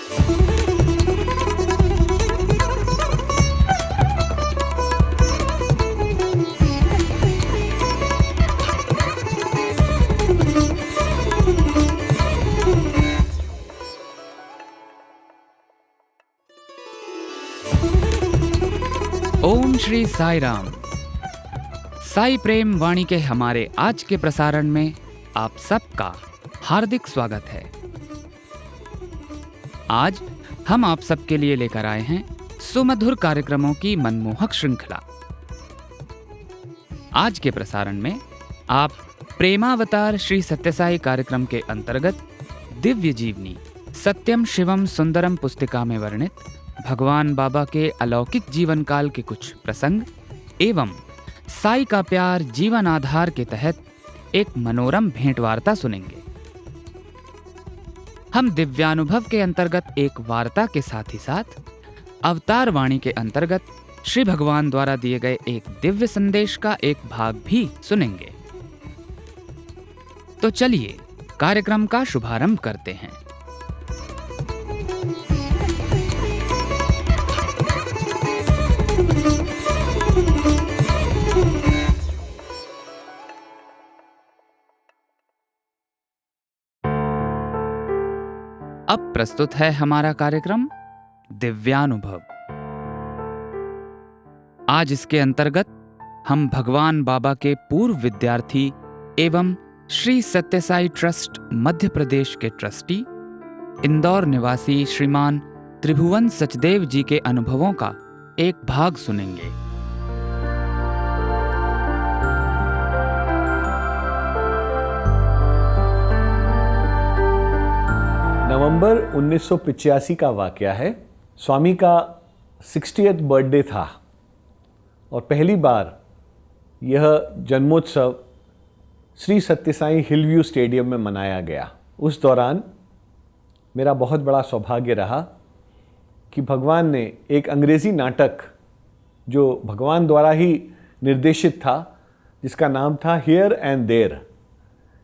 ओम श्री साई राम। साई प्रेम वाणी के हमारे आज के प्रसारण में आप सबका हार्दिक स्वागत है। आज हम आप सबके लिए लेकर आए हैं सुमधुर कार्यक्रमों की मनमोहक श्रृंखला। आज के प्रसारण में आप प्रेमावतार श्री सत्यसाई कार्यक्रम के अंतर्गत दिव्य जीवनी सत्यम शिवम सुंदरम पुस्तिका में वर्णित भगवान बाबा के अलौकिक जीवन काल के कुछ प्रसंग एवं साई का प्यार जीवन आधार के तहत एक मनोरम भेंट वार्ता सुनेंगे। हम दिव्यानुभव के अंतर्गत एक वार्ता के साथ ही साथ अवतार वाणी के अंतर्गत श्री भगवान द्वारा दिए गए एक दिव्य संदेश का एक भाग भी सुनेंगे। तो चलिए कार्यक्रम का शुभारंभ करते हैं। अब प्रस्तुत है हमारा कार्यक्रम दिव्यानुभव। आज इसके अंतर्गत हम भगवान बाबा के पूर्व विद्यार्थी एवं श्री सत्यसाई ट्रस्ट मध्य प्रदेश के ट्रस्टी इंदौर निवासी श्रीमान त्रिभुवन सचदेव जी के अनुभवों का एक भाग सुनेंगे। नवंबर 1985 का वाकया है। स्वामी का 60th बर्थडे था और पहली बार यह जन्मोत्सव श्री सत्यसाई हिलव्यू स्टेडियम में मनाया गया। उस दौरान मेरा बहुत बड़ा सौभाग्य रहा कि भगवान ने एक अंग्रेज़ी नाटक जो भगवान द्वारा ही निर्देशित था, जिसका नाम था हियर एंड देयर,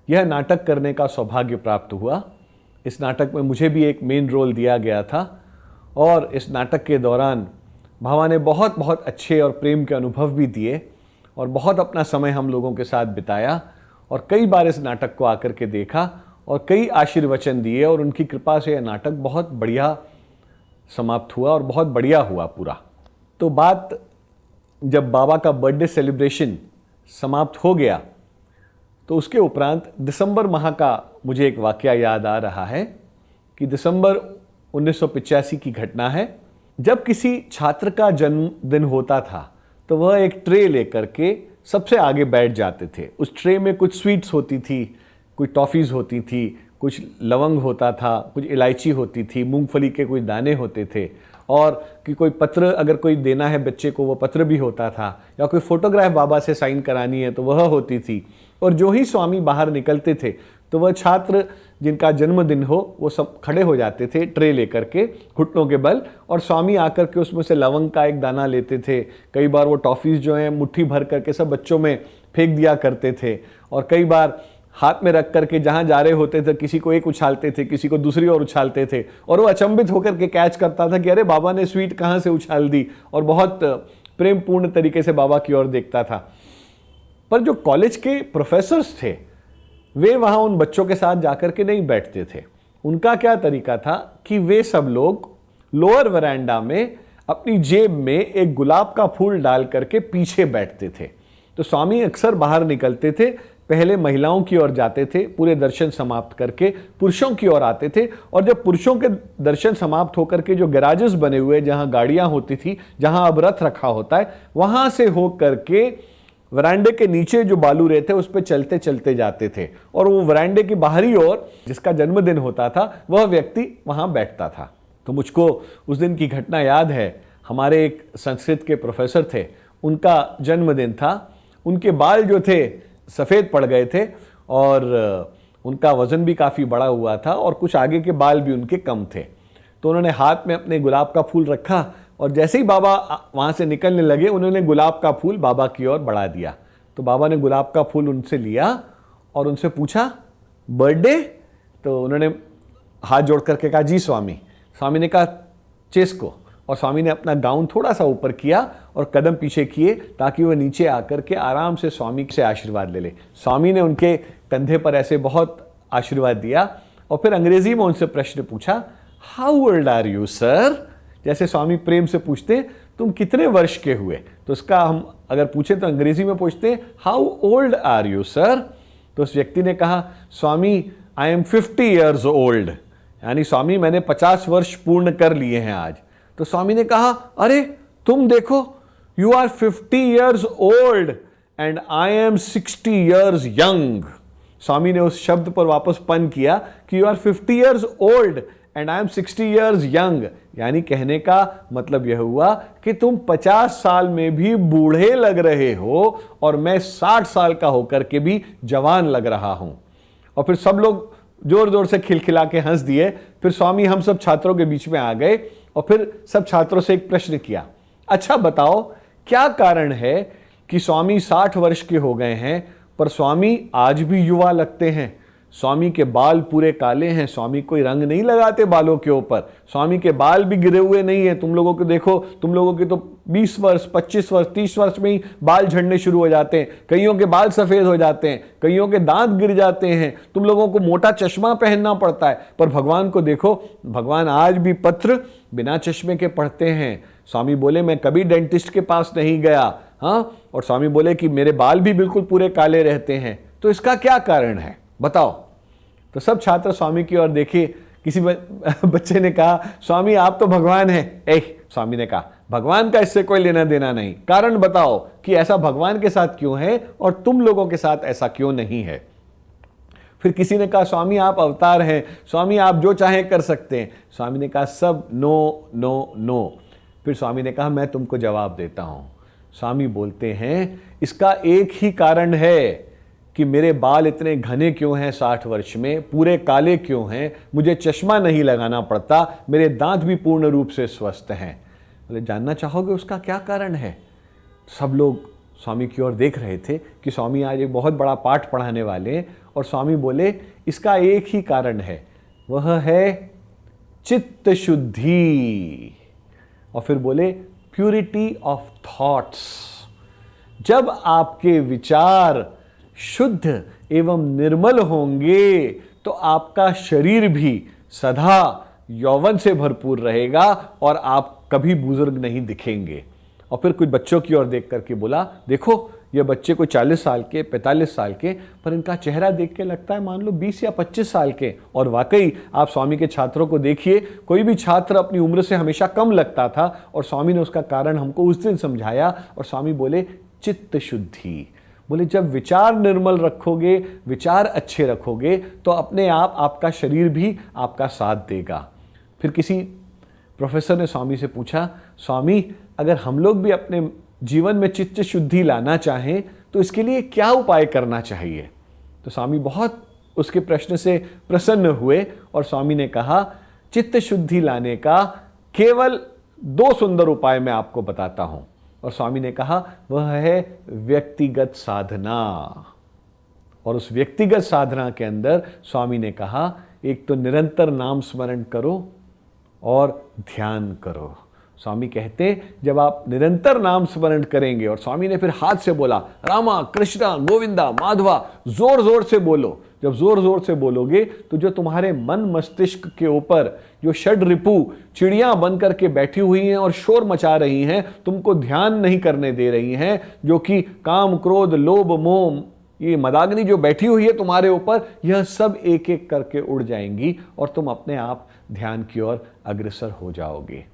यह नाटक करने का सौभाग्य प्राप्त हुआ। इस नाटक में मुझे भी एक मेन रोल दिया गया था और इस नाटक के दौरान भावा ने बहुत बहुत अच्छे और प्रेम के अनुभव भी दिए और बहुत अपना समय हम लोगों के साथ बिताया और कई बार इस नाटक को आकर के देखा और कई आशीर्वचन दिए और उनकी कृपा से यह नाटक बहुत बढ़िया समाप्त हुआ और बहुत बढ़िया हुआ पूरा। तो बात जब बाबा का बर्थडे सेलिब्रेशन समाप्त हो गया तो उसके उपरांत दिसंबर माह का मुझे एक वाकया याद आ रहा है कि दिसंबर 1985 की घटना है। जब किसी छात्र का जन्मदिन होता था तो वह एक ट्रे लेकर के सबसे आगे बैठ जाते थे। उस ट्रे में कुछ स्वीट्स होती थी, कुछ टॉफ़ीज़ होती थी, कुछ लवंग होता था, कुछ इलायची होती थी, मूंगफली के कुछ दाने होते थे और कि कोई पत्र अगर कोई देना है बच्चे को वो पत्र भी होता था, या कोई फ़ोटोग्राफ बाबा से साइन करानी है तो वह होती थी। और जो ही स्वामी बाहर निकलते थे तो वह छात्र जिनका जन्मदिन हो वो सब खड़े हो जाते थे ट्रे लेकर के घुटनों के बल, और स्वामी आकर के उसमें से लवंग का एक दाना लेते थे। कई बार वो टॉफ़ीज़ जो हैं मुट्ठी भर करके सब बच्चों में फेंक दिया करते थे और कई बार हाथ में रख करके जहाँ जा रहे होते थे किसी को एक उछालते थे, किसी को दूसरी ओर उछालते थे और वो अचंभित होकर के कैच करता था कि अरे बाबा ने स्वीट कहाँ से उछाल दी, और बहुत प्रेम पूर्ण तरीके से बाबा की ओर देखता था। पर जो कॉलेज के प्रोफेसर्स थे वे वहाँ उन बच्चों के साथ जाकर के नहीं बैठते थे। उनका क्या तरीका था कि वे सब लोग लोअर वरांडा में अपनी जेब में एक गुलाब का फूल डाल करके पीछे बैठते थे। तो स्वामी अक्सर बाहर निकलते थे, पहले महिलाओं की ओर जाते थे, पूरे दर्शन समाप्त करके पुरुषों की ओर आते थे, और जब पुरुषों के दर्शन समाप्त होकर के जो गैराजेस बने हुए जहाँ गाड़ियाँ होती थी, जहाँ अब रथ रखा होता है, वहाँ से हो करके वरांडे के नीचे जो बालू रहते उस पर चलते चलते जाते थे और वो वरांडे की बाहरी ओर जिसका जन्मदिन होता था वह व्यक्ति वहाँ बैठता था। तो मुझको उस दिन की घटना याद है। हमारे एक संस्कृत के प्रोफेसर थे, उनका जन्मदिन था। उनके बाल जो थे सफ़ेद पड़ गए थे और उनका वज़न भी काफ़ी बड़ा हुआ था और कुछ आगे के बाल भी उनके कम थे। तो उन्होंने हाथ में अपने गुलाब का फूल रखा और जैसे ही बाबा वहाँ से निकलने लगे उन्होंने गुलाब का फूल बाबा की ओर बढ़ा दिया। तो बाबा ने गुलाब का फूल उनसे लिया और उनसे पूछा बर्थडे? तो उन्होंने हाथ जोड़ करके कहा जी स्वामी। स्वामी ने कहा चेस्को, और स्वामी ने अपना गाउन थोड़ा सा ऊपर किया और कदम पीछे किए ताकि वह नीचे आकर के आराम से स्वामी से आशीर्वाद ले ले। स्वामी ने उनके कंधे पर ऐसे बहुत आशीर्वाद दिया और फिर अंग्रेजी में उनसे प्रश्न पूछा, how old are you sir? जैसे स्वामी प्रेम से पूछते तुम कितने वर्ष के हुए, तो उसका हम अगर पूछे तो अंग्रेजी में पूछते how old are you sir? तो उस व्यक्ति ने कहा, Swami I am 50 years old, यानी स्वामी मैंने 50 वर्ष पूर्ण कर लिए हैं आज। तो स्वामी ने कहा, अरे तुम देखो, you are 50 years old and I am 60 years young. स्वामी ने उस शब्द पर वापस पन किया कि you are 50 years old and I am 60 years young, यानी कहने का मतलब यह हुआ कि तुम 50 साल में भी बूढ़े लग रहे हो और मैं 60 साल का होकर के भी जवान लग रहा हूं। और फिर सब लोग जोर जोर से खिलखिला के हंस दिए। फिर स्वामी हम सब छात्रों के बीच में आ गए और फिर सब छात्रों से एक प्रश्न किया, अच्छा बताओ क्या कारण है कि स्वामी 60 वर्ष के हो गए हैं पर स्वामी आज भी युवा लगते हैं? स्वामी के बाल पूरे काले हैं, स्वामी कोई रंग नहीं लगाते बालों के ऊपर, स्वामी के बाल भी गिरे हुए नहीं है। तुम लोगों को देखो, तुम लोगों के तो 20 वर्ष 25 वर्ष 30 वर्ष में ही बाल झड़ने शुरू हो जाते हैं, कईयों के बाल सफेद हो जाते हैं, कईयों के दांत गिर जाते हैं, तुम लोगों को मोटा चश्मा पहनना पड़ता है, पर भगवान को देखो, भगवान आज भी पत्र बिना चश्मे के पढ़ते हैं। स्वामी बोले मैं कभी डेंटिस्ट के पास नहीं गया, हाँ, और स्वामी बोले कि मेरे बाल भी बिल्कुल पूरे काले रहते हैं, तो इसका क्या कारण है बताओ? तो सब छात्र स्वामी की ओर देखे। किसी बच्चे ने कहा, स्वामी आप तो भगवान हैं। स्वामी ने कहा, भगवान का इससे कोई लेना देना नहीं, कारण बताओ कि ऐसा भगवान के साथ क्यों है और तुम लोगों के साथ ऐसा क्यों नहीं है? फिर किसी ने कहा, स्वामी आप अवतार हैं, स्वामी आप जो चाहे कर सकते हैं। स्वामी ने कहा, सब नो नो नो। फिर स्वामी ने कहा, मैं तुमको जवाब देता हूं। स्वामी बोलते हैं, इसका एक ही कारण है कि मेरे बाल इतने घने क्यों हैं 60 वर्ष में, पूरे काले क्यों हैं, मुझे चश्मा नहीं लगाना पड़ता, मेरे दांत भी पूर्ण रूप से स्वस्थ हैं। बोले जानना चाहोगे उसका क्या कारण है? सब लोग स्वामी की ओर देख रहे थे कि स्वामी आज एक बहुत बड़ा पाठ पढ़ाने वाले हैं, और स्वामी बोले इसका एक ही कारण है, वह है चित्त शुद्धि। और फिर बोले प्यूरिटी ऑफ थॉट्स। जब आपके विचार शुद्ध एवं निर्मल होंगे तो आपका शरीर भी सदा यौवन से भरपूर रहेगा और आप कभी बुजुर्ग नहीं दिखेंगे। और फिर कुछ बच्चों की ओर देख करके बोला, देखो ये बच्चे कोई 40 साल के 45 साल के, पर इनका चेहरा देख के लगता है मान लो 20 या 25 साल के। और वाकई आप स्वामी के छात्रों को देखिए, कोई भी छात्र अपनी उम्र से हमेशा कम लगता था, और स्वामी ने उसका कारण हमको उस दिन समझाया। और स्वामी बोले चित्त शुद्धि। बोले जब विचार निर्मल रखोगे, विचार अच्छे रखोगे, तो अपने आप आपका शरीर भी आपका साथ देगा। फिर किसी प्रोफेसर ने स्वामी से पूछा, स्वामी अगर हम लोग भी अपने जीवन में चित्त शुद्धि लाना चाहें तो इसके लिए क्या उपाय करना चाहिए? तो स्वामी बहुत उसके प्रश्न से प्रसन्न हुए और स्वामी ने कहा, चित्त शुद्धि लाने का केवल 2 सुंदर उपाय मैं आपको बताता हूं। और स्वामी ने कहा, वह है व्यक्तिगत साधना। और उस व्यक्तिगत साधना के अंदर स्वामी ने कहा, एक तो निरंतर नाम स्मरण करो और ध्यान करो। स्वामी कहते जब आप निरंतर नाम स्मरण करेंगे, और स्वामी ने फिर हाथ से बोला, रामा कृष्णा गोविंदा माधवा, जोर जोर से बोलो। जब जोर जोर से बोलोगे तो जो तुम्हारे मन मस्तिष्क के ऊपर जो षड रिपु चिड़ियां बन करके बैठी हुई हैं और शोर मचा रही हैं, तुमको ध्यान नहीं करने दे रही हैं, जो कि काम क्रोध लोभ मोह, ये मदाग्नि जो बैठी हुई है तुम्हारे ऊपर, यह सब एक एक करके उड़ जाएंगी और तुम अपने आप ध्यान की ओर अग्रसर हो जाओगे।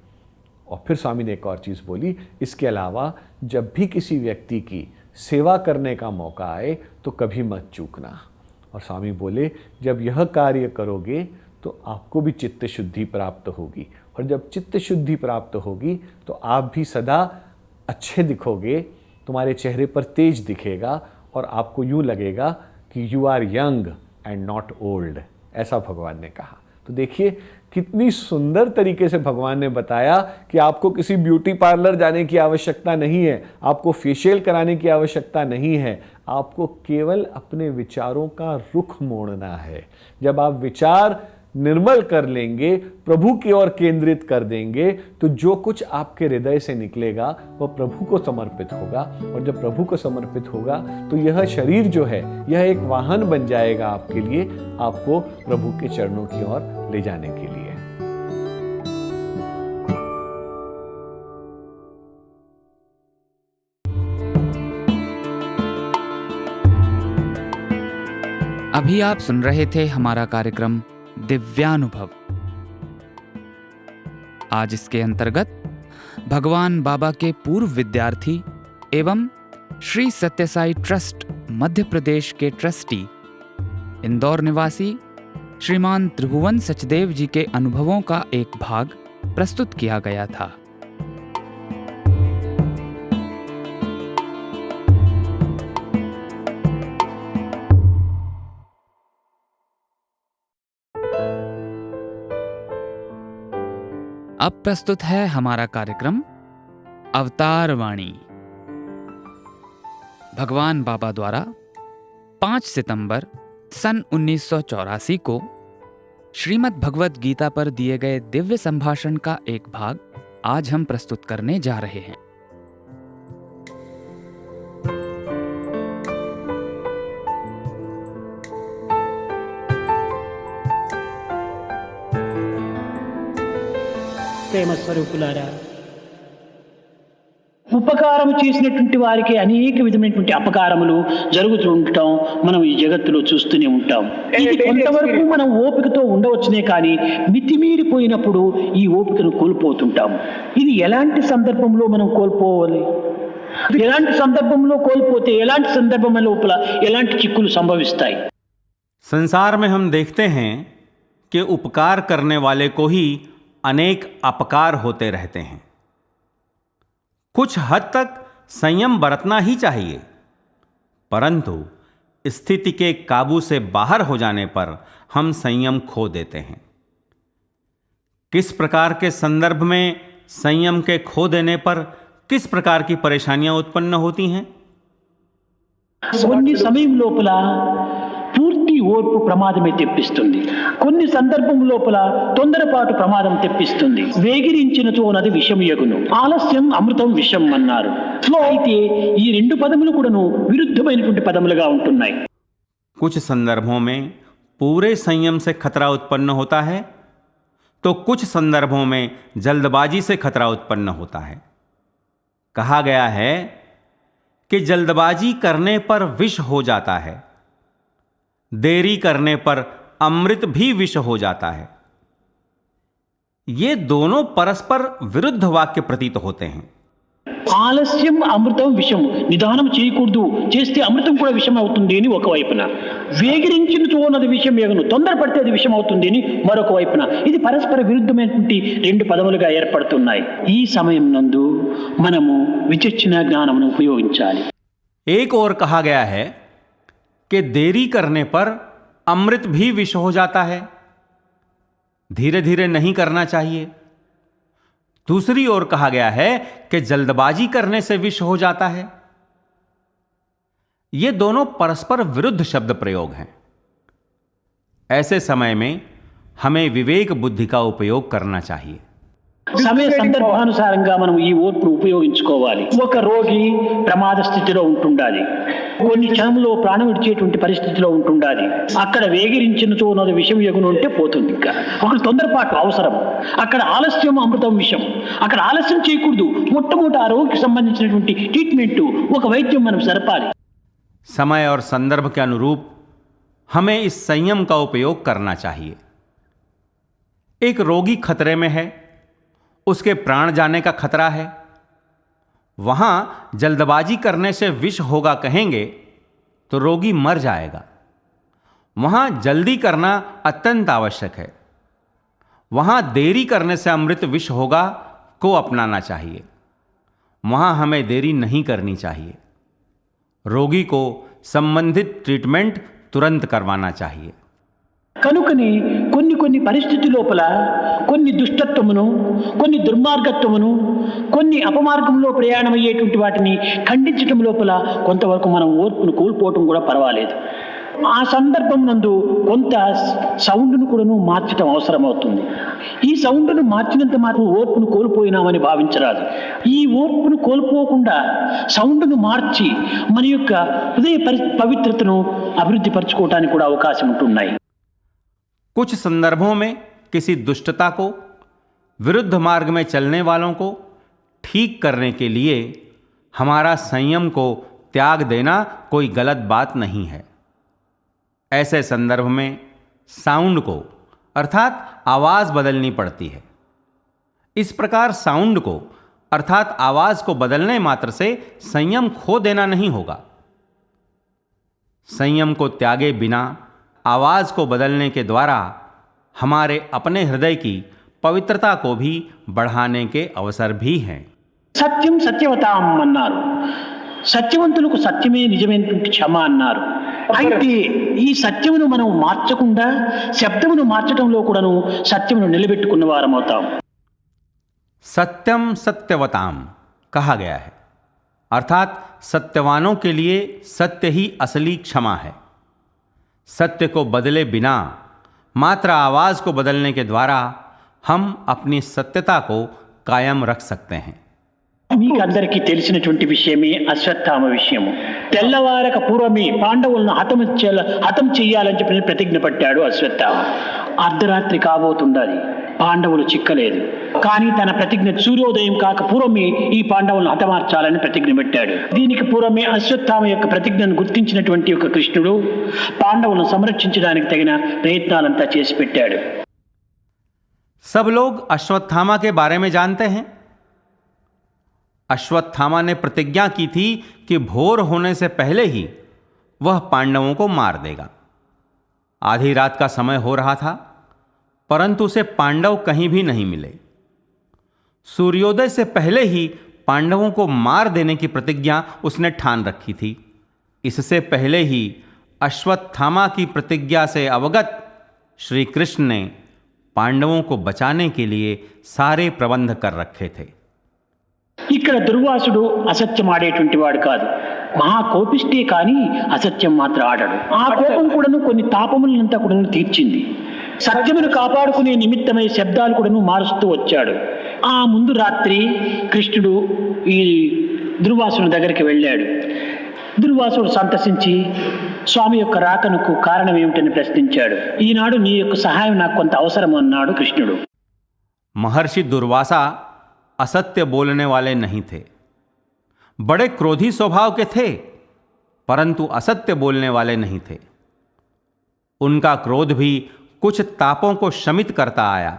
और फिर स्वामी ने एक और चीज़ बोली, इसके अलावा जब भी किसी व्यक्ति की सेवा करने का मौका आए तो कभी मत चूकना। और स्वामी बोले जब यह कार्य करोगे तो आपको भी चित्त शुद्धि प्राप्त होगी, और जब चित्त शुद्धि प्राप्त होगी तो आप भी सदा अच्छे दिखोगे, तुम्हारे चेहरे पर तेज दिखेगा और आपको यूँ लगेगा कि you are young and not old, ऐसा भगवान ने कहा। तो देखिए कितनी सुंदर तरीके से भगवान ने बताया कि आपको किसी ब्यूटी पार्लर जाने की आवश्यकता नहीं है, आपको फेशियल कराने की आवश्यकता नहीं है, आपको केवल अपने विचारों का रुख मोड़ना है। जब आप विचार निर्मल कर लेंगे, प्रभु की ओर केंद्रित कर देंगे, तो जो कुछ आपके हृदय से निकलेगा वह प्रभु को समर्पित होगा। और जब प्रभु को समर्पित होगा तो यह शरीर जो है यह एक वाहन बन जाएगा आपके लिए, आपको प्रभु के चरणों की ओर ले जाने के लिए। अभी आप सुन रहे थे हमारा कार्यक्रम दिव्यानुभव। आज इसके अंतर्गत भगवान बाबा के पूर्व विद्यार्थी एवं श्री सत्यसाई ट्रस्ट मध्य प्रदेश के ट्रस्टी, इंदौर निवासी श्रीमान त्रिभुवन सचदेव जी के अनुभवों का एक भाग प्रस्तुत किया गया था। अब प्रस्तुत है हमारा कार्यक्रम अवतार वाणी। भगवान बाबा द्वारा 5 सितंबर सन 1984 को श्रीमद् भगवत गीता पर दिए गए दिव्य संभाषण का एक भाग आज हम प्रस्तुत करने जा रहे हैं। ప్రేమ స్వరూపులారా, ఉపకారం చేసినటువంటి వారికి అనేక విధమైనటువంటి అపకారములు జరుగుతూ ఉండటం మనం ఈ జగత్తులో చూస్తూనే ఉంటాం. ఇది కొంతవరకు మనం ఓపికతో ఉండవచ్చునే కానీ మితిమీరిపోయినప్పుడు ఈ ఓపికను కోల్పోతుంటాం. ఇది ఎలాంటి సందర్భంలో మనం కోల్పోవాలి, ఎలాంటి సందర్భంలో కోల్పోతే ఎలాంటి సందర్భం లోపల ఎలాంటి చిక్కులు సంభవిస్తాయి? संसार में हम देखते हैं कि उपकार करने वाले को ही अनेक अपकार होते रहते हैं। कुछ हद तक संयम बरतना ही चाहिए, परंतु स्थिति के काबू से बाहर हो जाने पर हम संयम खो देते हैं। किस प्रकार के संदर्भ में संयम के खो देने पर किस प्रकार की परेशानियां उत्पन्न होती हैं? కొన్ని సమయం లోపల పూర్తి ఓర్పు ప్రమాదమే తెప్పిస్తుంది. కొన్ని సందర్భం లోపల తొందరపాటు ప్రమాదం తెప్పిస్తుంది. వేగిరించినచో నది విషమయగును, ఆలస్యం అమృతం విషం అన్నారు. అయితే ఈ రెండు పదములు కూడాను విరుద్ధమైనటువంటి పదములుగా ఉంటున్నాయి. कुछ संदर्भों में पूरे संयम से खतरा उत्पन्न होता है, तो कुछ संदर्भों में जल्दबाजी से खतरा उत्पन्न होता है। कहा गया है कि जल्दबाजी करने पर विष हो जाता है, देरी करने पर अमृत भी विष हो जाता है। ये दोनों परस्पर विरुद्ध वाक्य प्रतीत होते हैं। ఆలస్యం అమృతం విషం, నిదానం చేయకూడదు, చేస్తే అమృతం కూడా విషం అవుతుంది అని ఒక వైపున, వేగిరించినచో నది విషం ఎగును, తొందరపడితే అది విషం అవుతుంది అని మరొక వైపున, ఇది పరస్పర విరుద్ధమైనటువంటి రెండు పదములుగా ఏర్పడుతున్నాయి. ఈ సమయం నందు మనము విచక్షణ జ్ఞానమును ఉపయోగించాలి. एक और कहा गया है कि देरी करने पर अमृत भी विष हो जाता है, धीरे धीरे नहीं करना चाहिए। दूसरी ओर कहा गया है कि जल्दबाजी करने से विष हो जाता है। ये दोनों परस्पर विरुद्ध शब्द प्रयोग हैं। ऐसे समय में हमें विवेक बुद्धि का उपयोग करना चाहिए। సమయ సందర్భానుసారంగా మనం ఈ ఓర్పును ఉపయోగించుకోవాలి. ఒక రోగి ప్రమాద స్థితిలో ఉంటుండాలి, కొన్ని క్షణంలో ప్రాణం విడిచేటువంటి పరిస్థితిలో ఉంటుండాలి. అక్కడ వేగిరించినచో నది విషం ఎగును అంటే పోతుంది. ఇంకా ఒక తొందరపాటు అవసరం. అక్కడ ఆలస్యం అమృతం విషం. అక్కడ ఆలస్యం చేయకూడదు. మొట్టమొదటి ఆ రోగికి సంబంధించినటువంటి ట్రీట్మెంట్, ఒక వైద్యం మనం జరపాలి. समय और संदर्भ के अनुरूप हमें इस संयम का उपयोग करना चाहिए। एक रोगी खतरे में है, उसके प्राण जाने का खतरा है, वहां जल्दबाजी करने से विष होगा कहेंगे तो रोगी मर जाएगा। वहां जल्दी करना अत्यंत आवश्यक है। वहां देरी करने से अमृत विष होगा को अपनाना चाहिए। वहां हमें देरी नहीं करनी चाहिए। रोगी को संबंधित ट्रीटमेंट तुरंत करवाना चाहिए। కనుకని కొన్ని కొన్ని పరిస్థితి లోపల కొన్ని దుష్టత్వమును, కొన్ని దుర్మార్గత్వమును, కొన్ని అపమార్గంలో ప్రయాణమయ్యేటువంటి వాటిని ఖండించటం లోపల కొంతవరకు మనం ఓర్పును కోల్పోవటం కూడా పర్వాలేదు. ఆ సందర్భం నందు కొంత సౌండ్ను కూడాను మార్చడం అవసరమవుతుంది. ఈ సౌండ్ను మార్చినంత మాత్రం ఓర్పును కోల్పోయినామని భావించరాదు. ఈ ఓర్పును కోల్పోకుండా సౌండ్ను మార్చి మన యొక్క హృదయ పవిత్రతను అభివృద్ధి పరచుకోవడానికి కూడా అవకాశం ఉంటున్నాయి. कुछ संदर्भों में किसी दुष्टता को, विरुद्ध मार्ग में चलने वालों को ठीक करने के लिए हमारा संयम को त्याग देना कोई गलत बात नहीं है. ऐसे संदर्भ में साउंड को अर्थात आवाज़ बदलनी पड़ती है. इस प्रकार साउंड को अर्थात आवाज़ को बदलने मात्र से संयम खो देना नहीं होगा. संयम को त्यागे बिना आवाज़ को बदलने के द्वारा हमारे अपने हृदय की पवित्रता को भी बढ़ाने के अवसर भी हैं. సత్యం సత్యవతాం అన్నారు. సత్యవంతులకు సత్యమే నిజమైనటువంటి క్షమ అన్నారు. అయితే ఈ సత్యమును మనం మార్చకుండా శబ్దమును మార్చడంలో కూడాను సత్యమును నిలబెట్టుకున్న వారం అవుతాం. सत्यम सत्यवताम कहा गया है, अर्थात सत्यवानों के लिए सत्य ही असली क्षमा है. सत्य को बदले बिना मात्र आवाज़ को बदलने के द्वारा हम अपनी सत्यता को कायम रख सकते हैं. మీకు అందరికీ తెలిసినటువంటి విషయమే అశ్వత్థామ విషయము. తెల్లవారక పూర్వమే పాండవులను హతం చెయ్యాలని చెప్పి ప్రతిజ్ఞ పట్టాడు అశ్వత్థామ. అర్ధరాత్రి కాబోతుండాలి, పాండవులు చిక్కలేదు. కానీ తన ప్రతిజ్ఞ సూర్యోదయం కాక పూర్వమే ఈ పాండవులను హతమార్చాలని ప్రతిజ్ఞ పెట్టాడు. దీనికి పూర్వమే అశ్వత్థామ యొక్క ప్రతిజ్ఞను గుర్తించినటువంటి ఒక కృష్ణుడు పాండవులను సంరక్షించడానికి తగిన ప్రయత్నాలంతా చేసి పెట్టాడు. सब लोग अश्वत्थामा के बारे में जानते हैं. अश्वत्थामा ने प्रतिज्ञा की थी कि भोर होने से पहले ही वह पांडवों को मार देगा. आधी रात का समय हो रहा था, परंतु उसे पांडव कहीं भी नहीं मिले. सूर्योदय से पहले ही पांडवों को मार देने की प्रतिज्ञा उसने ठान रखी थी. इससे पहले ही अश्वत्थामा की प्रतिज्ञा से अवगत श्री कृष्ण ने पांडवों को बचाने के लिए सारे प्रबंध कर रखे थे. ఇక్కడ దుర్వాసుడు అసత్యం ఆడేటువంటి వాడు కాదు. మహా కోపిష్టే కానీ అసత్యం మాత్రం ఆడాడు. ఆ కోపం కూడాను కొన్ని తాపములంతా కూడాను తీర్చింది. సత్యమును కాపాడుకునే నిమిత్తమై శబ్దాలు కూడాను మారుస్తూ వచ్చాడు. ఆ ముందు రాత్రి కృష్ణుడు ఈ దుర్వాసుని దగ్గరికి వెళ్ళాడు. దుర్వాసుడు సంతసించి స్వామి యొక్క రాకనకు కారణం ఏమిటని ప్రశ్నించాడు. ఈనాడు నీ యొక్క సహాయం నాకు కొంత అవసరం అన్నాడు కృష్ణుడు. महर्षि दुर्वासा असत्य बोलने वाले नहीं थे. बड़े क्रोधी स्वभाव के थे, परंतु असत्य बोलने वाले नहीं थे. उनका क्रोध भी कुछ तापों को शमित करता आया.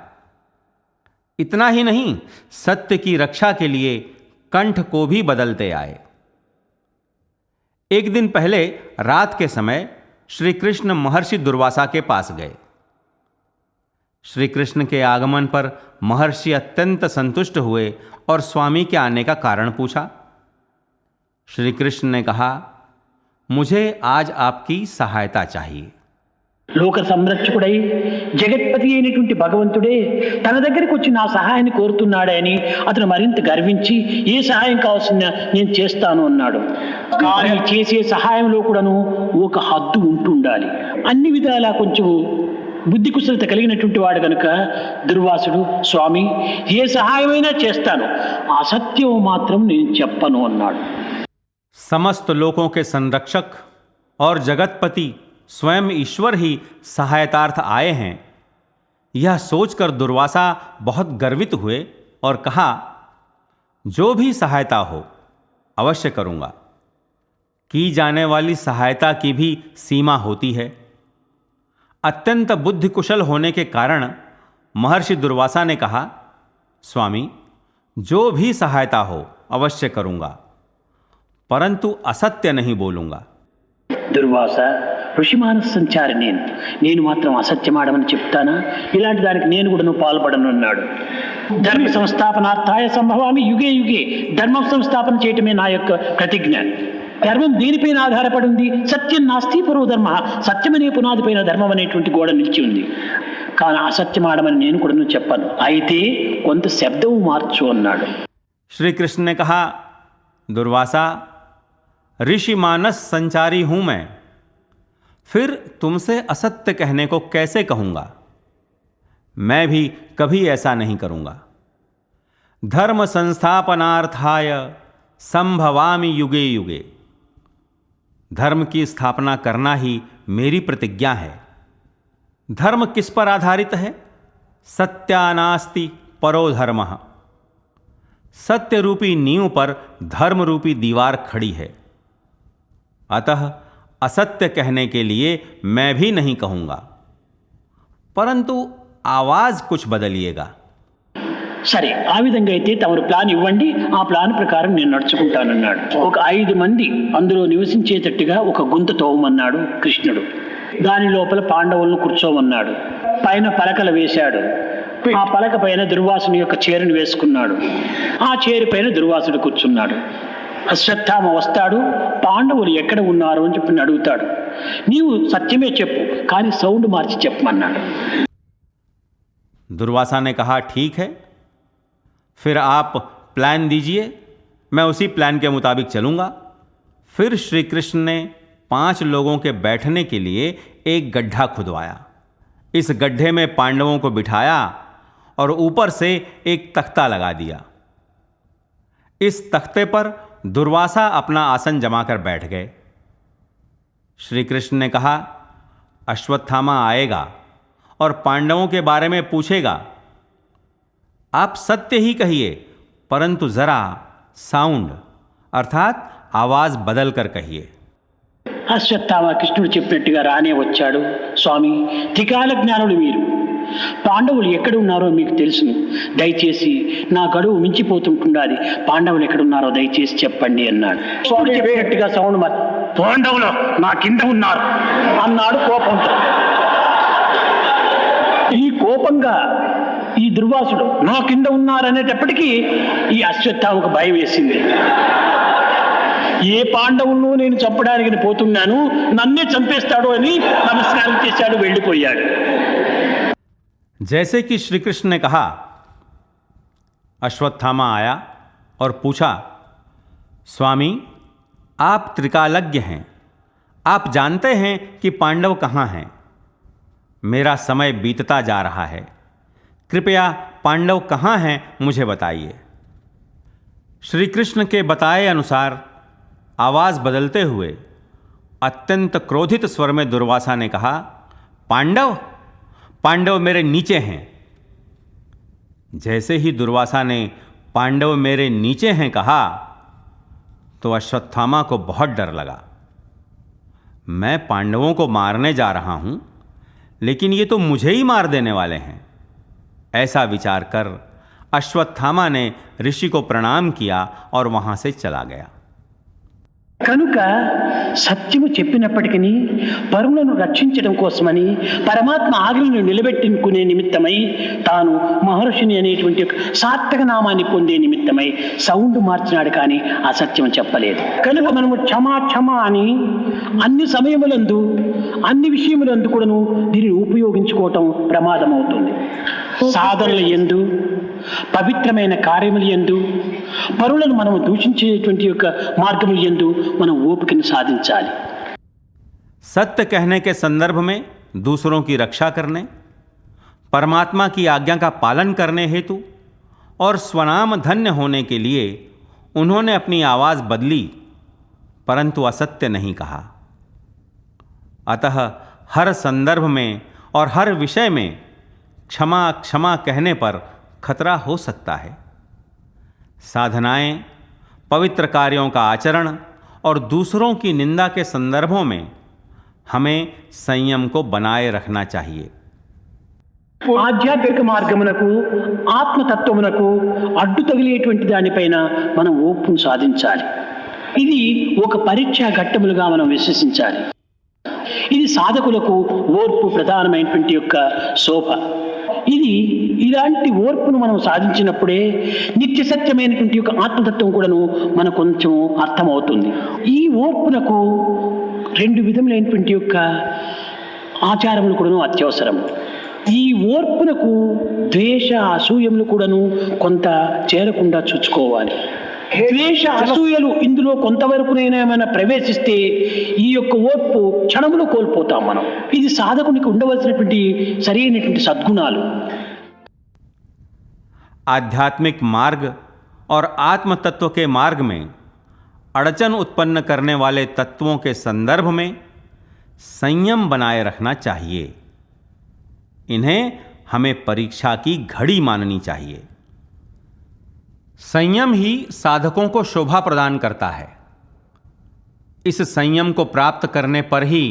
इतना ही नहीं, सत्य की रक्षा के लिए कंठ को भी बदलते आए. एक दिन पहले रात के समय श्री कृष्ण महर्षि दुर्वासा के पास गए. श्री कृष्ण के आगमन पर महर्षि अत्यंत संतुष्ट हुए और स्वामी के आने का कारण पूछा. श्री कृष्ण ने कहा, मुझे आज आपकी सहायता चाहिए. లోక సంరక్షకుడై జగత్పతి అయినటువంటి భగవంతుడే తన దగ్గరికి వచ్చి నా సహాయాన్ని కోరుతున్నాడని అతను మరింత గర్వించి ఏ సహాయం కావాల్సిన నేను చేస్తాను అన్నాడు. కానీ చేసే సహాయంలో కూడాను ఒక హద్దు ఉంటుండాలి. అన్ని విధాలా కొంచెం బుద్ధి కుశలత కలిగినటువంటి వాడు కనుక దుర్వాసుడు, స్వామి ఏ సహాయమైనా చేస్తాను, అసత్యం మాత్రం నేను చెప్పను అన్నాడు. समस्त लोकों के संरक्षक और जगतपति स्वयं ईश्वर ही सहायतार्थ आए हैं, यह सोचकर दुर्वासा बहुत गर्वित हुए और कहा, जो भी सहायता हो अवश्य करूँगा. की जाने वाली सहायता की भी सीमा होती है. अत्यंत बुद्धि कुशल होने के कारण महर्षि दुर्वासा ने कहा, स्वामी जो भी सहायता हो अवश्य करूँगा, परंतु असत्य नहीं बोलूँगा. దుర్వాస ఋషిమానస సంచారి నేను మాత్రం అసత్యమాడమని చెప్తానా? ఇలాంటి దానికి నేను కూడా పాల్పడను అన్నాడు. ధర్మ సంస్థాపనార్థాయ సంభవామి యుగే యుగే. ధర్మం సంస్థాపన చేయటమే నా యొక్క ప్రతిజ్ఞ. ధర్మం దేనిపైన ఆధారపడి ఉంది? సత్యం నాస్తి పరో ధర్మ. సత్యమనే పునాదిపైన ధర్మం అనేటువంటి గోడ నిలిచి ఉంది. కానీ అసత్యమాడమని నేను కూడా చెప్పను, అయితే కొంత శబ్దం మార్చు అన్నాడు. श्रीकृष्ण ने कहा, दुर्वासा ऋषि मानस संचारी हूं मैं, फिर तुमसे असत्य कहने को कैसे कहूंगा? मैं भी कभी ऐसा नहीं करूंगा। धर्म संस्थापनार्थाय संभवामि युगे युगे। धर्म की स्थापना करना ही मेरी प्रतिज्ञा है। धर्म किस पर आधारित है? सत्यानास्ति परो धर्मः। सत्य रूपी नींव पर धर्म रूपी दीवार खड़ी है। अतः असत्य कहने के लिए मैं भी नहीं कहूंगा, परंतु आवाज कुछ बदलिएगा। సరే, ఆ విధంగా అయితే తమరు ప్లాన్ ఇవ్వండి, ఆ ప్లాన్ ప్రకారం నేను నడుచుకుంటానన్నాడు. ఒక 5 మంది అందులో నివసించేటట్టుగా ఒక గుంత తవ్వమన్నాడు కృష్ణుడు. దాని లోపల పాండవులను కూర్చోమన్నాడు. పైన పలకలు వేశాడు. ఆ పలక పైన దుర్వాసుని యొక్క చీరను వేసుకున్నాడు. ఆ చీర పైన దుర్వాసుడు కూర్చున్నాడు. అశ్వత్థామ వస్తాడు, పాండవులు ఎక్కడ ఉన్నారు అని చెప్పి అడుగుతాడు. నీవు సత్యమే చెప్పు, కానీ సౌండ్ మార్చి చెప్పమన్నాడు. दुर्वासा ने कहा, ठीक है, फिर आप प्लान दीजिए, मैं उसी प्लान के मुताबिक चलूंगा। फिर श्री कृष्ण ने 5 लोगों के बैठने के लिए एक गड्ढा खुदवाया। इस गड्ढे में पांडवों को बिठाया और ऊपर से एक तख्ता लगा दिया। इस तख्ते पर दुर्वासा अपना आसन जमाकर बैठ गए। श्री कृष्ण ने कहा, अश्वत्थामा आएगा और पांडवों के बारे में पूछेगा। आप सत्य ही कहिए, परंतु जरा साउंड अर्थात आवाज बदल कर कहिए। అశ్వత్థామ కృష్ణుడు చెప్పినట్టుగా రానే వచ్చాడు. స్వామి, త్రికాల జ్ఞానుడు మీరు, పాండవులు ఎక్కడ ఉన్నారో మీకు తెలుసును, దయచేసి నా గడువు మించిపోతుంటుండాలి, పాండవులు ఎక్కడున్నారో దయచేసి చెప్పండి అన్నాడు. స్వామి చెప్పినట్టుగా సౌండ్ మరి, పాండవులు నా కింద ఉన్నారు అన్నాడు కోపంతో. ఈ కోపంగా ఈ దుర్వాసుడు నా కింద ఉన్నారనేటప్పటికీ ఈ అశ్వత్థామకు భయం వేసింది. ఏ పాండవులను నేను చంపడానికి పోతున్నాను, నన్నే చంపేస్తాడు అని నమస్కారం చేశాడు, వెళ్ళిపోయాడు. जैसे कि श्री कृष्ण ने कहा, अश्वत्थामा आया और पूछा, स्वामी आप त्रिकालज्ञ हैं, आप जानते हैं कि पांडव कहाँ हैं। मेरा समय बीतता जा रहा है, कृपया पांडव कहाँ हैं मुझे बताइए। श्री कृष्ण के बताए अनुसार आवाज बदलते हुए अत्यंत क्रोधित स्वर में दुर्वासा ने कहा, पांडव पांडव मेरे नीचे हैं। जैसे ही दुर्वासा ने पांडव मेरे नीचे हैं कहा तो अश्वत्थामा को बहुत डर लगा। मैं पांडवों को मारने जा रहा हूं, लेकिन ये तो मुझे ही मार देने वाले हैं। ऐसा विचार कर अश्वत्थामा ने ऋषि को प्रणाम किया और वहां से चला गया। కనుక సత్యము చెప్పినప్పటికీ పరులను రక్షించడం కోసమని పరమాత్మ ఆజ్ఞను నిలబెట్టుకునే నిమిత్తమై తాను మహర్షిని అనేటువంటి సార్థక నామాన్ని పొందే నిమిత్తమై సౌండ్ మార్చినాడు, కానీ అసత్యం చెప్పలేదు. కనుక మనము క్షమా క్షమా అని అన్ని సమయములందు అన్ని విషయములందు కూడాను దీనిని ఉపయోగించుకోవటం ప్రమాదం అవుతుంది. సాధనల యందు, పవిత్రమైన కార్యముల యందు, పరులను మనం దూషించేటువంటి యొక్క మార్గముల యందు మనం ఓపికను సాధించాలి. सत्य कहने के संदर्भ में दूसरों की रक्षा करने, परमात्मा की आज्ञा का पालन करने हेतु और स्वनाम धन्य होने के लिए उन्होंने अपनी आवाज बदली, परंतु असत्य नहीं कहा। अतः हर संदर्भ में और हर विषय में क्षमा क्षमा कहने पर खतरा हो सकता है। साधनाएं, पवित्र कार्यों का आचरण और दूसरों की निंदा के संदर्भों में हमें संयम को बनाए रखना चाहिए। ఆధ్యాత్మిక మార్గమునకు, ఆత్మతత్వమునకు అడ్డు తగిలేటువంటి దానిపైన మనం ఓపును సాధించాలి. ఇది ఒక పరీక్షా ఘట్టములుగా మనం విశ్వసించాలి. ఇది సాధకులకు ఓర్పు ప్రధానమైనటువంటి యొక్క శోభ. ఇది ఇలాంటి ఓర్పును మనం సాధించినప్పుడే నిత్య సత్యమైనటువంటి యొక్క ఆత్మతత్వం కూడాను మనకు కొంచెం అర్థమవుతుంది. ఈ ఓర్పునకు 2 విధములైనటువంటి యొక్క ఆచారములు కూడాను అత్యవసరం. ఈ ఓర్పునకు ద్వేష అసూయములు కూడాను కొంత చేరకుండా చూసుకోవాలి. ద్వేష అసూయలు ఇందులో కొంతవరకునైనా ఏమైనా ప్రవేశిస్తే ఈ యొక్క ఓర్పు క్షణములో కోల్పోతాం మనం. ఇది సాధకునికి ఉండవలసినటువంటి సరైనటువంటి సద్గుణాలు. आध्यात्मिक मार्ग और आत्म तत्व के मार्ग में अड़चन उत्पन्न करने वाले तत्वों के संदर्भ में संयम बनाए रखना चाहिए. इन्हें हमें परीक्षा की घड़ी माननी चाहिए. संयम ही साधकों को शोभा प्रदान करता है. इस संयम को प्राप्त करने पर ही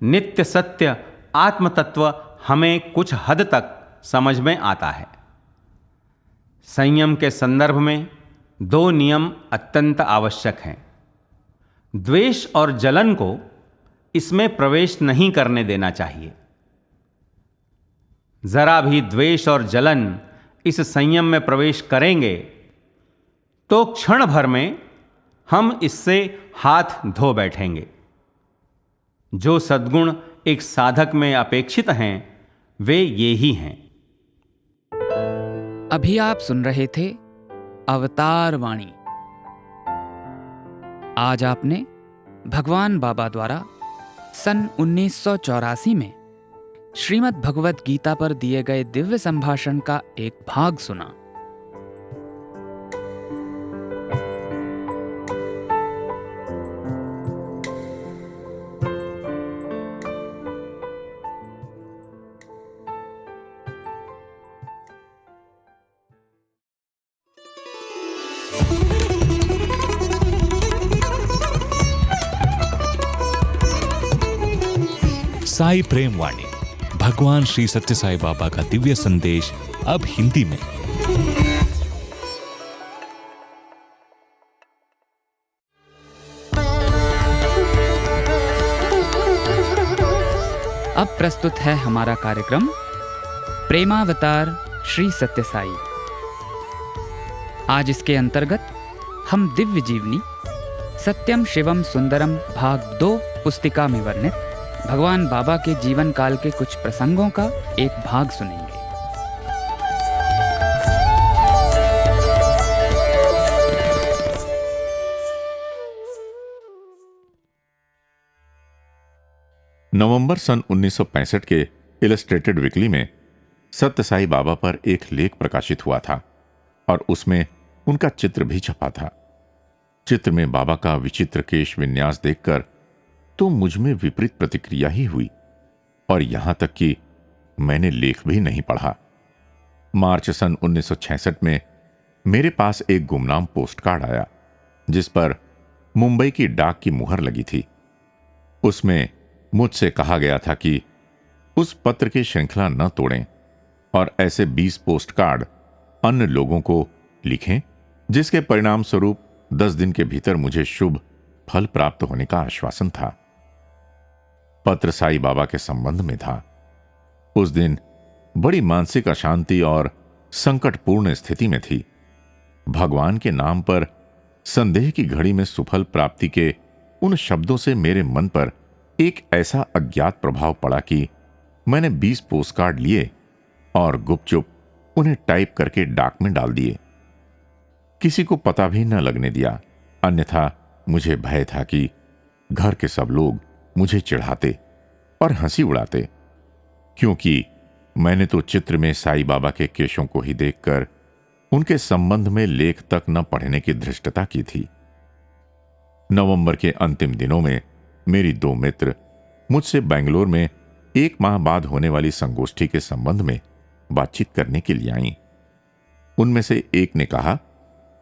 नित्य सत्य आत्म तत्व हमें कुछ हद तक समझ में आता है. संयम के संदर्भ में दो नियम अत्यंत आवश्यक हैं. द्वेष और जलन को इसमें प्रवेश नहीं करने देना चाहिए. जरा भी द्वेष और जलन इस संयम में प्रवेश करेंगे तो क्षण भर में हम इससे हाथ धो बैठेंगे. जो सद्गुण एक साधक में अपेक्षित हैं वे ये ही हैं. अभी आप सुन रहे थे अवतार वाणी. आज आपने भगवान बाबा द्वारा सन 1984 में श्रीमद् भगवत गीता पर दिए गए दिव्य संभाषण का एक भाग सुना. साई प्रेम वाणी, भगवान श्री सत्य साई बाबा का दिव्य संदेश अब हिंदी में. अब प्रस्तुत है हमारा कार्यक्रम प्रेमावतार श्री सत्य साई. आज इसके अंतर्गत हम दिव्य जीवनी सत्यम शिवम सुंदरम भाग 2 पुस्तिका में वर्णित भगवान बाबा के जीवन काल के कुछ प्रसंगों का एक भाग सुनेंगे. नवंबर सन 1965 के इलस्ट्रेटेड वीकली में सत्य साई बाबा पर एक लेख प्रकाशित हुआ था और उसमें उनका चित्र भी छपा था. चित्र में बाबा का विचित्र केश विन्यास देखकर तो मुझ में विपरीत प्रतिक्रिया ही हुई और यहां तक कि मैंने लेख भी नहीं पढ़ा. मार्च सन 1966 में मेरे पास एक गुमनाम पोस्ट कार्ड आया जिस पर मुंबई की डाक की मुहर लगी थी. उसमें मुझसे कहा गया था कि उस पत्र की श्रृंखला न तोड़ें और ऐसे 20 पोस्ट कार्ड अन्य लोगों को लिखें जिसके परिणाम स्वरूप 10 दिन के भीतर मुझे शुभ फल प्राप्त होने का आश्वासन था. पत्र साई बाबा के संबंध में था. उस दिन बड़ी मानसिक अशांति और संकटपूर्ण स्थिति में थी. भगवान के नाम पर संदेह की घड़ी में सुफल प्राप्ति के उन शब्दों से मेरे मन पर एक ऐसा अज्ञात प्रभाव पड़ा कि मैंने 20 पोस्टकार्ड लिए और गुपचुप उन्हें टाइप करके डाक में डाल दिए. किसी को पता भी न लगने दिया, अन्यथा मुझे भय था कि घर के सब लोग मुझे चिढ़ाते और हंसी उड़ाते, क्योंकि मैंने तो चित्र में साई बाबा के केशों को ही देखकर उनके संबंध में लेख तक न पढ़ने की धृष्टता की थी. नवंबर के अंतिम दिनों में मेरी 2 मित्र मुझसे बेंगलोर में 1 माह बाद होने वाली संगोष्ठी के संबंध में बातचीत करने के लिए आईं. उनमें से एक ने कहा,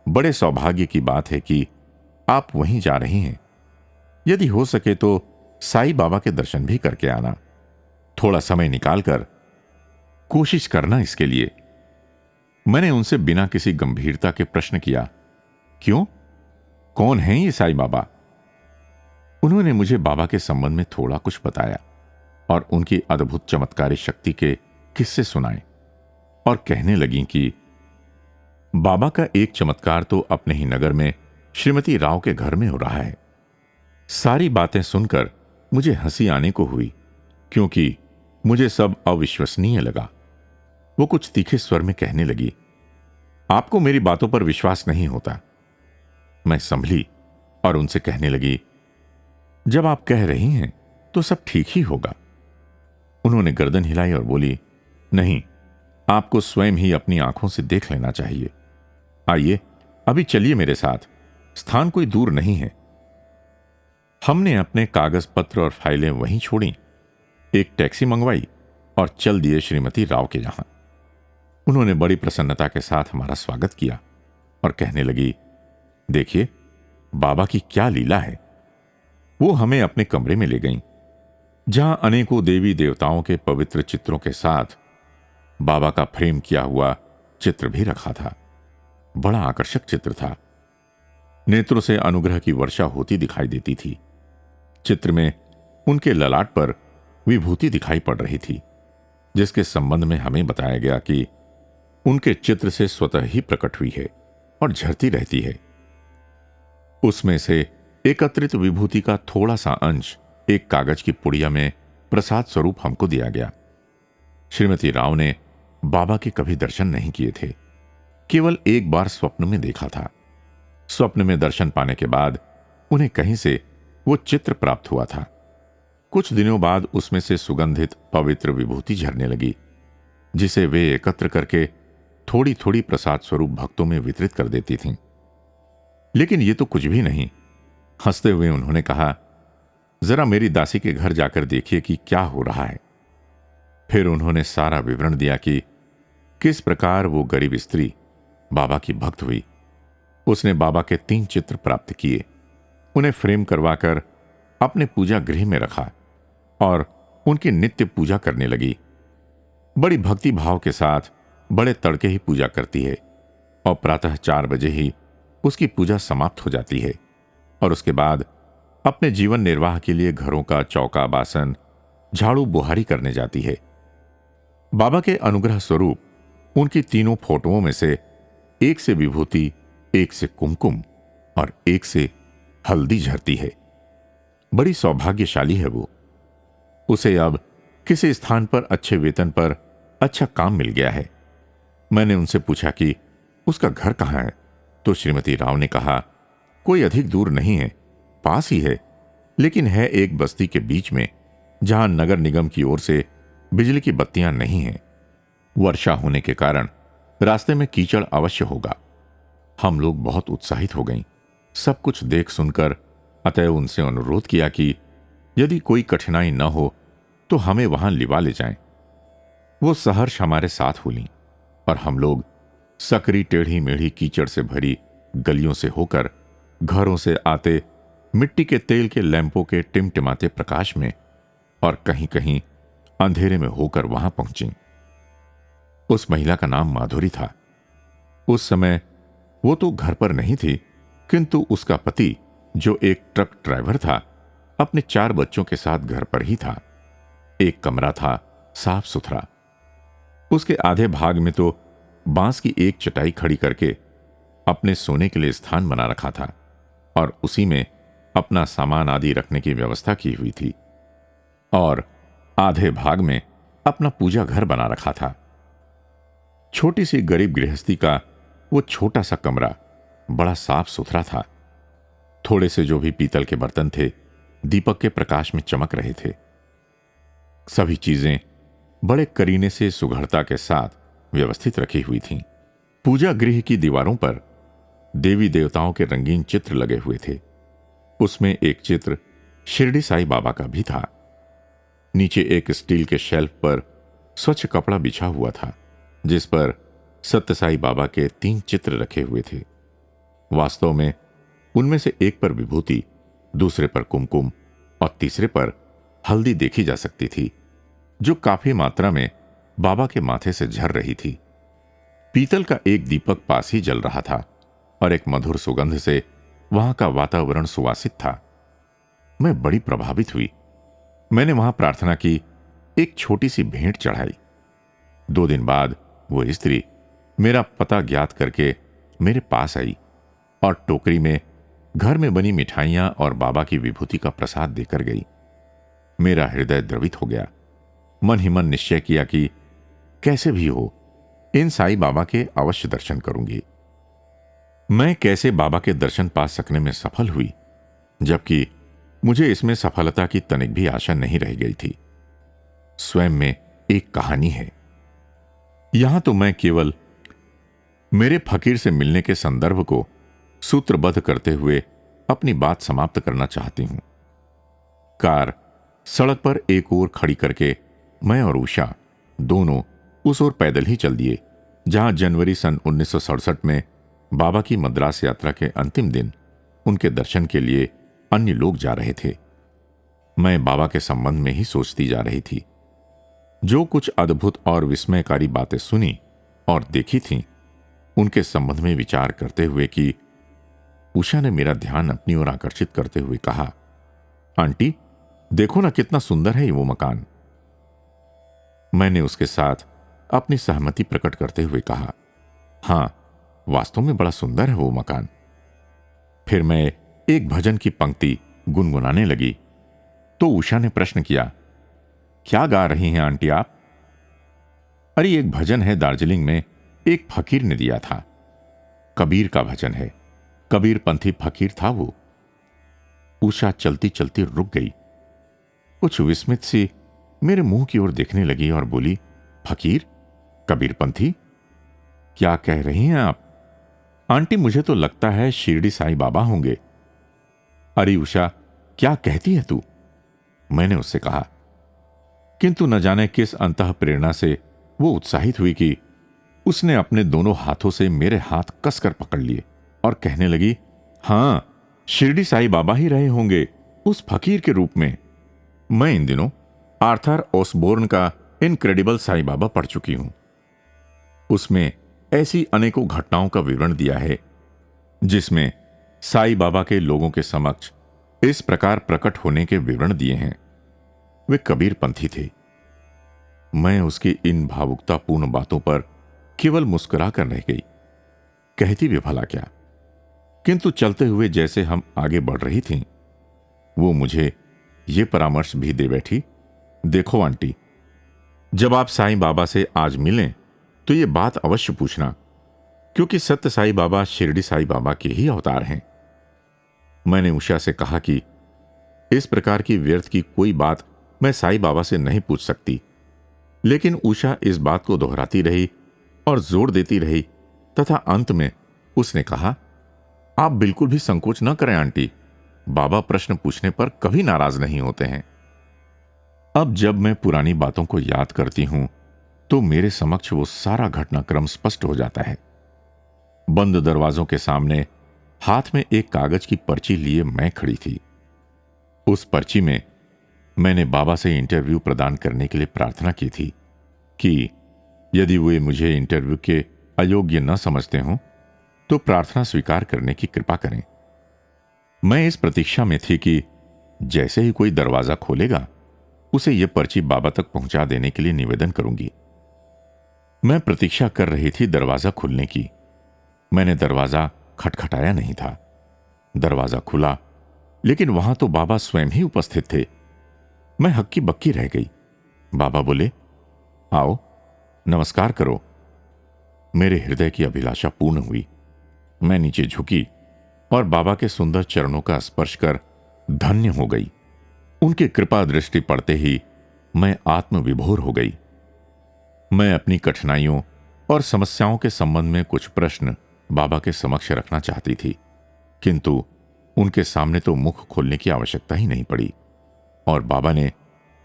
बड़े सौभाग्य की बात है कि आप वहीं जा रही हैं. यदि हो सके तो साई बाबा के दर्शन भी करके आना. थोड़ा समय निकालकर कोशिश करना इसके लिए. मैंने उनसे बिना किसी गंभीरता के प्रश्न किया, क्यों, कौन हैं ये साई बाबा? उन्होंने मुझे बाबा के संबंध में थोड़ा कुछ बताया और उनकी अद्भुत चमत्कारी शक्ति के किस्से सुनाए और कहने लगीं कि बाबा का एक चमत्कार तो अपने ही नगर में श्रीमती राव के घर में हो रहा है. सारी बातें सुनकर मुझे हंसी आने को हुई, क्योंकि मुझे सब अविश्वसनीय लगा. वो कुछ तीखे स्वर में कहने लगी, आपको मेरी बातों पर विश्वास नहीं होता, मैं संभली और उनसे कहने लगी, जब आप कह रही हैं तो सब ठीक ही होगा। उन्होंने गर्दन हिलाई और बोली, नहीं, आपको स्वयं ही अपनी आंखों से देख लेना चाहिए। आइए, अभी चलिए मेरे साथ, स्थान कोई दूर नहीं है। हमने अपने कागज पत्र और फाइलें वहीं छोड़ी, एक टैक्सी मंगवाई और चल दिए श्रीमती राव के यहां। उन्होंने बड़ी प्रसन्नता के साथ हमारा स्वागत किया और कहने लगी, देखिए बाबा की क्या लीला है। वो हमें अपने कमरे में ले गईं, जहां अनेकों देवी देवताओं के पवित्र चित्रों के साथ बाबा का फ्रेम किया हुआ चित्र भी रखा था। बड़ा आकर्षक चित्र था। नेत्रों से अनुग्रह की वर्षा होती दिखाई देती थी। चित्र में उनके ललाट पर विभूति दिखाई पड़ रही थी, जिसके संबंध में हमें बताया गया कि उनके चित्र से स्वतः ही प्रकट हुई है और झरती रहती है। उसमें से एकत्रित विभूति का थोड़ा सा अंश एक कागज की पुड़िया में प्रसाद स्वरूप हमको दिया गया। श्रीमती राव ने बाबा के कभी दर्शन नहीं किए थे, केवल एक बार स्वप्न में देखा था। स्वप्न में दर्शन पाने के बाद उन्हें कहीं से वो चित्र प्राप्त हुआ था। कुछ दिनों बाद उसमें से सुगंधित पवित्र विभूति झरने लगी, जिसे वे एकत्र करके थोड़ी थोड़ी प्रसाद स्वरूप भक्तों में वितरित कर देती थीं। लेकिन ये तो कुछ भी नहीं। हंसते हुए उन्होंने कहा, जरा मेरी दासी के घर जाकर देखिए कि क्या हो रहा है। फिर उन्होंने सारा विवरण दिया कि किस प्रकार वो गरीब स्त्री बाबा की भक्त हुई। उसने बाबा के 3 चित्र प्राप्त किए, उन्हें फ्रेम करवाकर अपने पूजा गृह में रखा और उनकी नित्य पूजा करने लगी। बड़ी भक्ति भाव के साथ बड़े तड़के ही पूजा करती है और प्रातः 4 बजे ही उसकी पूजा समाप्त हो जाती है और उसके बाद अपने जीवन निर्वाह के लिए घरों का चौका बासन झाड़ू बुहारी करने जाती है। बाबा के अनुग्रह स्वरूप उनकी 3 फोटोओं में से एक से विभूति, एक से कुमकुम और एक से हल्दी झरती है। बड़ी सौभाग्यशाली है वो। उसे अब किसी स्थान पर अच्छे वेतन पर अच्छा काम मिल गया है। मैंने उनसे पूछा कि उसका घर कहाँ है, तो श्रीमती राव ने कहा, कोई अधिक दूर नहीं है, पास ही है, लेकिन है एक बस्ती के बीच में, जहां नगर निगम की ओर से बिजली की बत्तियां नहीं हैं। वर्षा होने के कारण रास्ते में कीचड़ अवश्य होगा। हम लोग बहुत उत्साहित हो गईं। सब कुछ देख सुनकर अतएव उनसे अनुरोध किया कि यदि कोई कठिनाई न हो तो हमें वहां लिवा ले जाएं। वो सहर्ष हमारे साथ हुई और हम लोग सकरी टेढ़ी मेढ़ी कीचड़ से भरी गलियों से होकर घरों से आते मिट्टी के तेल के लैंपों के टिमटिमाते प्रकाश में और कहीं कहीं अंधेरे में होकर वहां पहुंची। उस महिला का नाम माधुरी था। उस समय वो तो घर पर नहीं थी, किंतु उसका पति, जो एक ट्रक ड्राइवर था, अपने 4 बच्चों के साथ घर पर ही था। एक कमरा था साफ सुथरा। उसके आधे भाग में तो बांस की एक चटाई खड़ी करके अपने सोने के लिए स्थान बना रखा था और उसी में अपना सामान आदि रखने की व्यवस्था की हुई थी, और आधे भाग में अपना पूजा घर बना रखा था। छोटी सी गरीब गृहस्थी का वो छोटा सा कमरा बड़ा साफ सुथरा था। थोड़े से जो भी पीतल के बर्तन थे, दीपक के प्रकाश में चमक रहे थे। सभी चीजें बड़े करीने से सुघड़ता के साथ व्यवस्थित रखी हुई थीं। पूजा गृह की दीवारों पर देवी देवताओं के रंगीन चित्र लगे हुए थे। उसमें एक चित्र शिरडी साई बाबा का भी था। नीचे एक स्टील के शेल्फ पर स्वच्छ कपड़ा बिछा हुआ था, जिस पर सत्य साई बाबा के 3 चित्र रखे हुए थे। वास्तव में उनमें से एक पर विभूति, दूसरे पर कुमकुम और तीसरे पर हल्दी देखी जा सकती थी, जो काफी मात्रा में बाबा के माथे से झर रही थी। पीतल का एक दीपक पास ही जल रहा था और एक मधुर सुगंध से वहां का वातावरण सुवासित था। मैं बड़ी प्रभावित हुई। मैंने वहां प्रार्थना की, एक छोटी सी भेंट चढ़ाई। 2 दिन बाद वो स्त्री मेरा पता ज्ञात करके मेरे पास आई और टोकरी में घर में बनी मिठाइयां और बाबा की विभूति का प्रसाद देकर गई। मेरा हृदय द्रवित हो गया। मन ही मन निश्चय किया कि कैसे भी हो इन साईं बाबा के अवश्य दर्शन करूंगी। मैं कैसे बाबा के दर्शन पा सकने में सफल हुई, जबकि मुझे इसमें सफलता की तनिक भी आशा नहीं रह गई थी। स्वयं में एक कहानी है। यहां तो मैं केवल मेरे फकीर से मिलने के संदर्भ को सूत्रबद्ध करते हुए अपनी बात समाप्त करना चाहती हूं। कार सड़क पर एक ओर खड़ी करके मैं और उषा दोनों उस ओर पैदल ही चल दिए जहां जनवरी सन 1967 में बाबा की मद्रास यात्रा के अंतिम दिन उनके दर्शन के लिए अन्य लोग जा रहे थे। मैं बाबा के संबंध में ही सोचती जा रही थी। जो कुछ अद्भुत और विस्मयकारी बातें सुनी और देखी थीं, उनके संबंध में विचार करते हुए कि उषा ने मेरा ध्यान अपनी ओर आकर्षित करते हुए कहा, आंटी देखो ना कितना सुंदर है वो मकान। मैंने उसके साथ अपनी सहमति प्रकट करते हुए कहा, हां वास्तव में बड़ा सुंदर है वो मकान। फिर मैं एक भजन की पंक्ति गुनगुनाने लगी तो उषा ने प्रश्न किया, क्या गा रही हैं आंटी आप? अरे एक भजन है दार्जिलिंग में एक फकीर ने दिया था, कबीर का भजन है, कबीर पंथी फकीर था वो। उषा चलती चलती रुक गई, कुछ विस्मित सी मेरे मुंह की ओर देखने लगी और बोली, फकीर, कबीर पंथी, क्या कह रही हैं आप? आंटी मुझे तो लगता है शिरडी साई बाबा होंगे। अरे उषा क्या कहती है तू? मैंने उससे कहा, किंतु न जाने किस अंतः प्रेरणा से वो उत्साहित हुई कि उसने अपने दोनों हाथों से मेरे हाथ कसकर पकड़ लिए और कहने लगी, हां शिरडी साई बाबा ही रहे होंगे उस फकीर के रूप में। मैं इन दिनों आर्थर ऑसबोर्न का इनक्रेडिबल साई बाबा पढ़ चुकी हूं। उसमें ऐसी अनेकों घटनाओं का विवरण दिया है जिसमें साई बाबा के लोगों के समक्ष इस प्रकार प्रकट होने के विवरण दिए हैं। वे कबीर पंथी थे। मैं उसकी इन भावुकतापूर्ण बातों पर केवल मुस्कुरा कर रह गई। कहती भी भला क्या, किंतु चलते हुए जैसे हम आगे बढ़ रही थीं, वो मुझे ये परामर्श भी दे बैठी, देखो आंटी, जब आप साईं बाबा से आज मिलें तो ये बात अवश्य पूछना, क्योंकि सत्य साई बाबा शिरडी साई बाबा के ही अवतार हैं। मैंने उषा से कहा कि इस प्रकार की व्यर्थ की कोई बात मैं साई बाबा से नहीं पूछ सकती, लेकिन उषा इस बात को दोहराती रही और जोर देती रही तथा अंत में उसने कहा, आप बिल्कुल भी संकोच न करें आंटी, बाबा प्रश्न पूछने पर कभी नाराज नहीं होते हैं। अब जब मैं पुरानी बातों को याद करती हूं तो मेरे समक्ष वो सारा घटनाक्रम स्पष्ट हो जाता है। बंद दरवाजों के सामने हाथ में एक कागज की पर्ची लिए मैं खड़ी थी। उस पर्ची में मैंने बाबा से इंटरव्यू प्रदान करने के लिए प्रार्थना की थी कि यदि वे मुझे इंटरव्यू के अयोग्य न समझते हों तो प्रार्थना स्वीकार करने की कृपा करें। मैं इस प्रतीक्षा में थी कि जैसे ही कोई दरवाजा खोलेगा उसे यह पर्ची बाबा तक पहुंचा देने के लिए निवेदन करूंगी। मैं प्रतीक्षा कर रही थी दरवाजा खुलने की। मैंने दरवाजा खटखटाया नहीं था। दरवाजा खुला, लेकिन वहां तो बाबा स्वयं ही उपस्थित थे। मैं हक्की बक्की रह गई। बाबा बोले, आओ नमस्कार करो। मेरे हृदय की अभिलाषा पूर्ण हुई। मैं नीचे झुकी और बाबा के सुंदर चरणों का स्पर्श कर धन्य हो गई। उनकी कृपा दृष्टि पड़ते ही मैं आत्मविभोर हो गई। मैं अपनी कठिनाइयों और समस्याओं के संबंध में कुछ प्रश्न बाबा के समक्ष रखना चाहती थी, किंतु उनके सामने तो मुख खोलने की आवश्यकता ही नहीं पड़ी और बाबा ने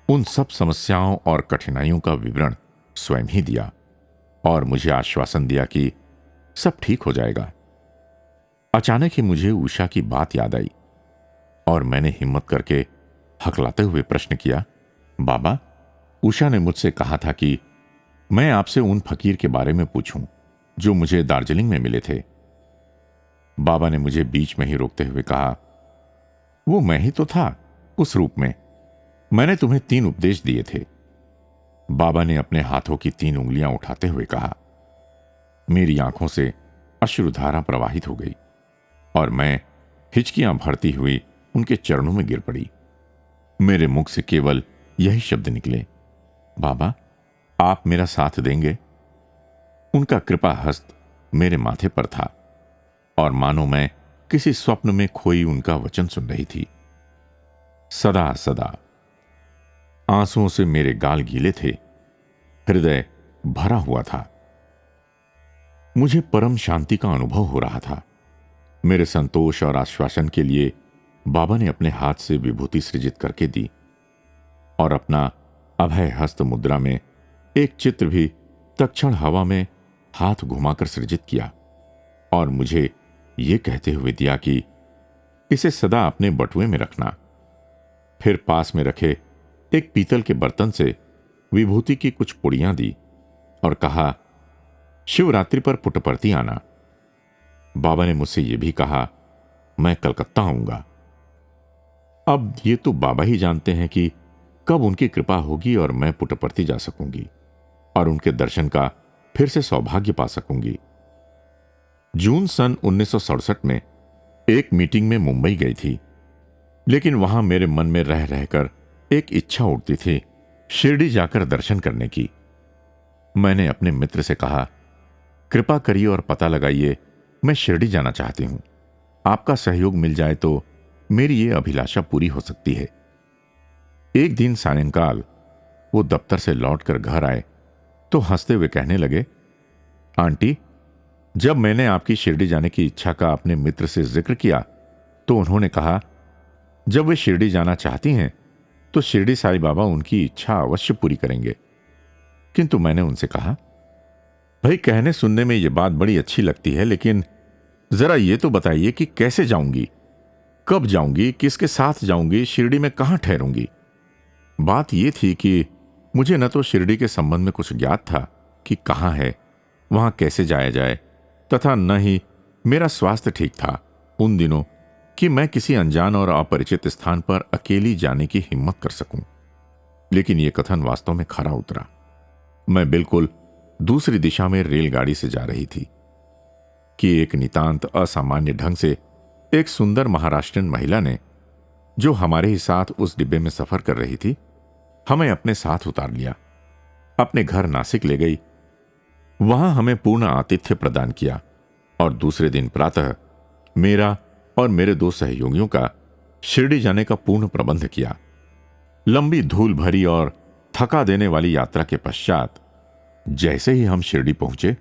उन सब समस्याओं और कठिनाइयों का विवरण स्वयं ही दिया और मुझे आश्वासन दिया कि सब ठीक हो जाएगा। अचानक ही मुझे उषा की बात याद आई और मैंने हिम्मत करके हकलाते हुए प्रश्न किया, बाबा, उषा ने मुझसे कहा था कि मैं आपसे उन फकीर के बारे में पूछूं जो मुझे दार्जिलिंग में मिले थे। बाबा ने मुझे बीच में ही रोकते हुए कहा, वो मैं ही तो था उस रूप में। मैंने तुम्हें 3 उपदेश दिए थे। बाबा ने अपने हाथों की 3 उंगलियां उठाते हुए कहा। मेरी आंखों से अश्रुधारा प्रवाहित हो गई और मैं हिचकियां भरती हुई उनके चरणों में गिर पड़ी। मेरे मुख से केवल यही शब्द निकले, बाबा आप मेरा साथ देंगे? उनका कृपा हस्त मेरे माथे पर था। और मानो मैं किसी स्वप्न में खोई उनका वचन सुन रही थी। सदा सदा। आंसुओं से मेरे गाल गीले थे, हृदय भरा हुआ था। मुझे परम शांति का अनुभव हो रहा था। मेरे संतोष और आश्वासन के लिए बाबा ने अपने हाथ से विभूति सृजित करके दी और अपना अभय हस्त मुद्रा में एक चित्र भी तत्क्षण हवा में हाथ घुमाकर सृजित किया और मुझे ये कहते हुए दिया कि इसे सदा अपने बटुए में रखना। फिर पास में रखे एक पीतल के बर्तन से विभूति की कुछ पुड़ियां दी और कहा, शिवरात्रि पर पुट्टपर्ती आना। बाबा ने मुझसे यह भी कहा, मैं कलकत्ता आऊंगा। अब ये तो बाबा ही जानते हैं कि कब उनकी कृपा होगी और मैं पुट्टपर्ती जा सकूंगी और उनके दर्शन का फिर से सौभाग्य पा सकूंगी। जून सन 1967 में एक मीटिंग में मुंबई गई थी, लेकिन वहां मेरे मन में रह रहकर एक इच्छा उठती थी शिरडी जाकर दर्शन करने की। मैंने अपने मित्र से कहा, कृपा करिए और पता लगाइए, मैं शिरडी जाना चाहती हूं। आपका सहयोग मिल जाए तो मेरी ये अभिलाषा पूरी हो सकती है। एक दिन सायंकाल वो दफ्तर से लौटकर घर आए तो हंसते हुए कहने लगे, आंटी, जब मैंने आपकी शिरडी जाने की इच्छा का अपने मित्र से जिक्र किया तो उन्होंने कहा, जब वे शिरडी जाना चाहती हैं तो शिरडी साईं बाबा उनकी इच्छा अवश्य पूरी करेंगे। किंतु मैंने उनसे कहा, भाई कहने सुनने में यह बात बड़ी अच्छी लगती है, लेकिन जरा ये तो बताइए कि कैसे जाऊंगी, कब जाऊंगी, किसके साथ जाऊंगी, शिरडी में कहां ठहरूंगी। बात यह थी कि मुझे न तो शिरडी के संबंध में कुछ ज्ञात था कि कहां है, वहां कैसे जाया जाए, तथा न ही मेरा स्वास्थ्य ठीक था उन दिनों कि मैं किसी अनजान और अपरिचित स्थान पर अकेली जाने की हिम्मत कर सकूं। लेकिन यह कथन वास्तव में खरा उतरा। मैं बिल्कुल दूसरी दिशा में रेलगाड़ी से जा रही थी कि एक नितांत असामान्य ढंग से एक सुंदर महाराष्ट्रीयन महिला ने, जो हमारे ही साथ उस डिब्बे में सफर कर रही थी, हमें अपने साथ उतार लिया, अपने घर नासिक ले गई। वहां हमें पूर्ण आतिथ्य प्रदान किया और दूसरे दिन प्रातः मेरा और मेरे दो सहयोगियों का शिरडी जाने का पूर्ण प्रबंध किया। लंबी धूल भरी और थका देने वाली यात्रा के पश्चात जैसे ही हम शिरडी पहुंचे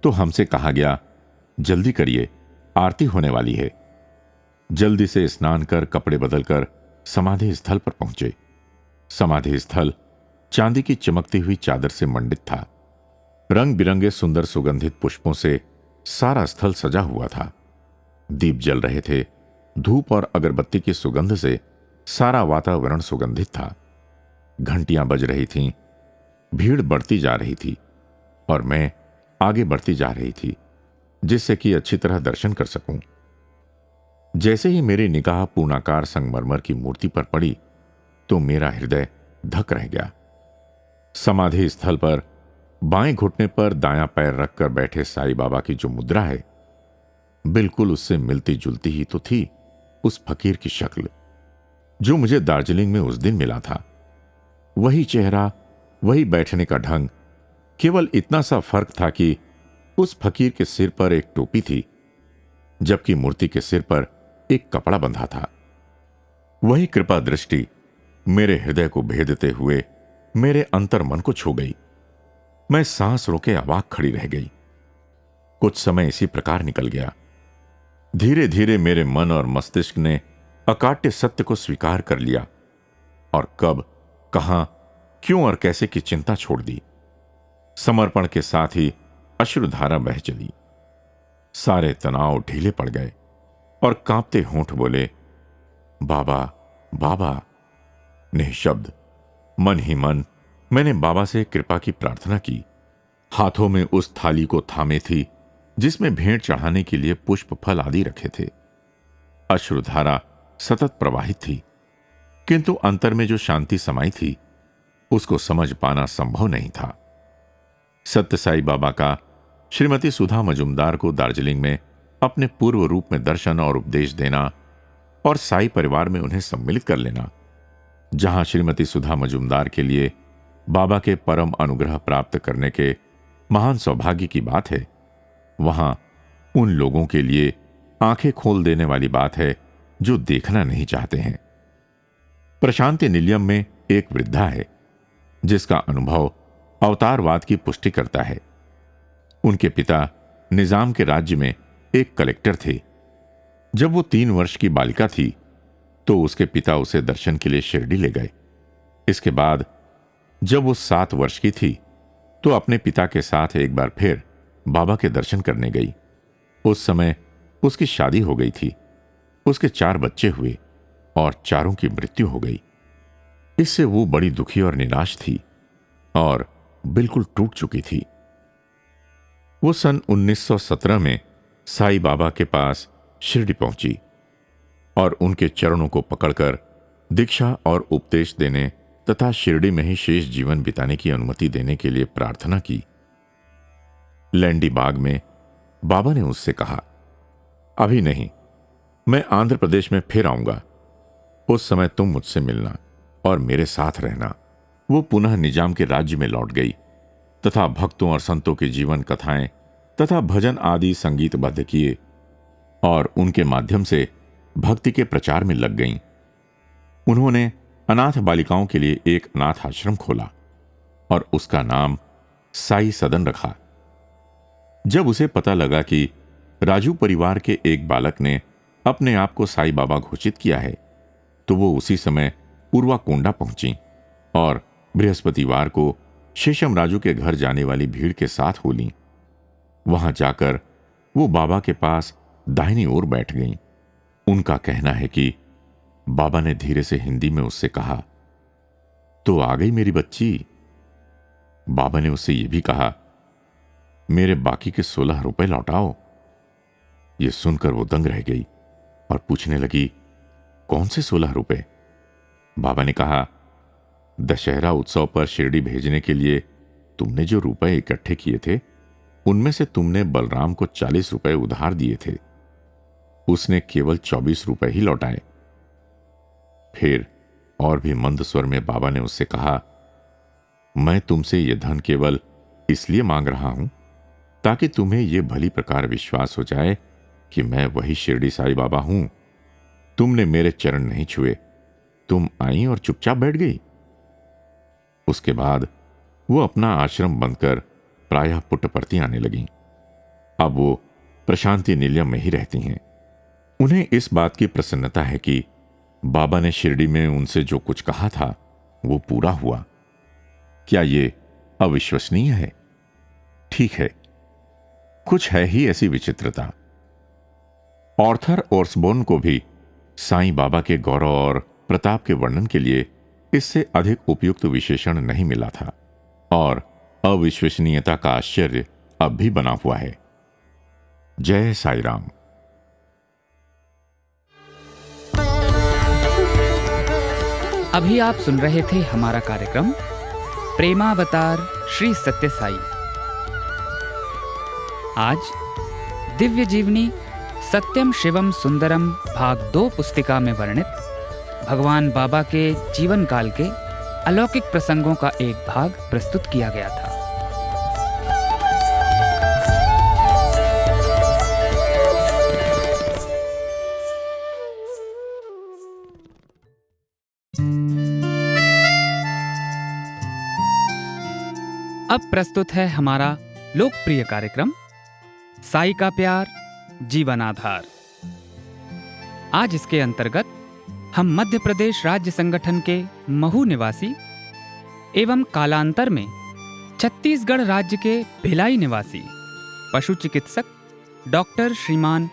तो हमसे कहा गया, जल्दी करिए, आरती होने वाली है। जल्दी से स्नान कर कपड़े बदलकर समाधि स्थल पर पहुंचे। समाधि स्थल चांदी की चमकती हुई चादर से मंडित था। रंग बिरंगे सुंदर सुगंधित पुष्पों से सारा स्थल सजा हुआ था। दीप जल रहे थे। धूप और अगरबत्ती की सुगंध से सारा वातावरण सुगंधित था। घंटियां बज रही थीं। भीड़ बढ़ती जा रही थी और मैं आगे बढ़ती जा रही थी, जिससे कि अच्छी तरह दर्शन कर सकूं। जैसे ही मेरी निगाह पूर्णाकार संगमरमर की मूर्ति पर पड़ी तो मेरा हृदय धक रह गया। समाधि स्थल पर बाएं घुटने पर दायां पैर रखकर बैठे साईं बाबा की जो मुद्रा है, बिल्कुल उससे मिलती जुलती ही तो थी उस फकीर की शक्ल जो मुझे दार्जिलिंग में उस दिन मिला था। वही चेहरा, वही बैठने का ढंग, केवल इतना सा फर्क था कि उस फकीर के सिर पर एक टोपी थी, जबकि मूर्ति के सिर पर एक कपड़ा बंधा था। वही कृपा दृष्टि मेरे हृदय को भेदते हुए मेरे अंतर मन को छू गई। मैं सांस रोके अवाक खड़ी रह गई। कुछ समय इसी प्रकार निकल गया। धीरे धीरे मेरे मन और मस्तिष्क ने अकाट्य सत्य को स्वीकार कर लिया और कब, कहां, क्यों और कैसे की चिंता छोड़ दी। समर्पण के साथ ही अश्रुधारा बह चली। सारे तनाव ढीले पड़ गए और कांपते होंठ बोले, बाबा बाबा। निःशब्द मन ही मन मैंने बाबा से कृपा की प्रार्थना की। हाथों में उस थाली को थामे थी जिसमें भेंट चढ़ाने के लिए पुष्प फल आदि रखे थे। अश्रुधारा सतत प्रवाहित थी, किंतु अंतर में जो शांति समाई थी उसको समझ पाना संभव नहीं था। सत्य साईं बाबा का श्रीमती सुधा मजुमदार को दार्जिलिंग में अपने पूर्व रूप में दर्शन और उपदेश देना और साई परिवार में उन्हें सम्मिलित कर लेना, जहां श्रीमती सुधा मजुमदार के लिए बाबा के परम अनुग्रह प्राप्त करने के महान सौभाग्य की बात है, वहां उन लोगों के लिए आंखें खोल देने वाली बात है जो देखना नहीं चाहते हैं। प्रशांति निलयम में एक वृद्धा है जिसका अनुभव अवतारवाद की पुष्टि करता है। उनके पिता निजाम के राज्य में एक कलेक्टर थे। जब वो 3 वर्ष की बालिका थी तो उसके पिता उसे दर्शन के लिए शिरडी ले गए। इसके बाद जब वो 7 वर्ष की थी तो अपने पिता के साथ एक बार फिर बाबा के दर्शन करने गई। उस समय उसकी शादी हो गई थी। उसके 4 बच्चे हुए और चारों की मृत्यु हो गई। इससे वो बड़ी दुखी और निराश थी और बिल्कुल टूट चुकी थी। वो सन 1917 में साईं बाबा के पास शिरडी पहुंची और उनके चरणों को पकड़कर दीक्षा और उपदेश देने तथा शिरडी में ही शेष जीवन बिताने की अनुमति देने के लिए प्रार्थना की। लैंडी बाग में बाबा ने उससे कहा, अभी नहीं, मैं आंध्र प्रदेश में फिर आऊंगा। उस समय तुम मुझसे मिलना और मेरे साथ रहना। वो पुनः निजाम के राज्य में लौट गई तथा भक्तों और संतों की जीवन कथाएं तथा भजन आदि संगीतबद्ध किए और उनके माध्यम से भक्ति के प्रचार में लग गईं। उन्होंने अनाथ बालिकाओं के लिए एक अनाथ आश्रम खोला और उसका नाम साई सदन रखा। जब उसे पता लगा कि राजू परिवार के एक बालक ने अपने आप को साईं बाबा घोषित किया है तो वो उसी समय पूर्वाकोंडा पहुंची और बृहस्पतिवार को शेषम राजू के घर जाने वाली भीड़ के साथ हो ली। वहां जाकर वो बाबा के पास दाहिनी ओर बैठ गईं। उनका कहना है कि बाबा ने धीरे से हिंदी में उससे कहा, तो आ गई मेरी बच्ची। बाबा ने उससे यह भी कहा, मेरे बाकी के 16 रुपए लौटाओ। यह सुनकर वो दंग रह गई और पूछने लगी, कौन से 16 रुपए? बाबा ने कहा, दशहरा उत्सव पर शिरडी भेजने के लिए तुमने जो रुपए इकट्ठे किए थे उनमें से तुमने बलराम को 40 रुपए उधार दिए थे। उसने केवल 24 रुपए ही लौटाए। फिर और भी मंद स्वर में बाबा ने उससे कहा, मैं तुमसे यह धन केवल इसलिए मांग रहा हूं ताकि तुम्हें यह भली प्रकार विश्वास हो जाए कि मैं वही शिरडी साईं बाबा हूं। तुमने मेरे चरण नहीं छुए, तुम आई और चुपचाप बैठ गई। उसके बाद वो अपना आश्रम बंद कर प्रायः पुट्टपर्ती आने लगी। अब वो प्रशांति निलयम में ही रहती हैं। उन्हें इस बात की प्रसन्नता है कि बाबा ने शिरडी में उनसे जो कुछ कहा था वो पूरा हुआ। क्या ये अविश्वसनीय है? ठीक है, कुछ है ही ऐसी विचित्रता। ऑर्थर ओर्सबोर्न को भी साईं बाबा के गौरव और प्रताप के वर्णन के लिए इससे अधिक उपयुक्त विशेषण नहीं मिला था और अविश्वसनीयता का आश्चर्य अब भी बना हुआ है। जय साईं राम। अभी आप सुन रहे थे हमारा कार्यक्रम प्रेमावतार श्री सत्य साई। आज दिव्य जीवनी सत्यम शिवम सुंदरम भाग 2 पुस्तिका में वर्णित भगवान बाबा के जीवन काल के अलौकिक प्रसंगों का एक भाग प्रस्तुत किया गया था। अब प्रस्तुत है हमारा लोकप्रिय कार्यक्रम साई का प्यार जीवन आधार। आज इसके अंतर्गत हम मध्य प्रदेश राज्य संगठन के महू निवासी एवं कालांतर में छत्तीसगढ़ राज्य के भिलाई निवासी पशु चिकित्सक डॉक्टर श्रीमान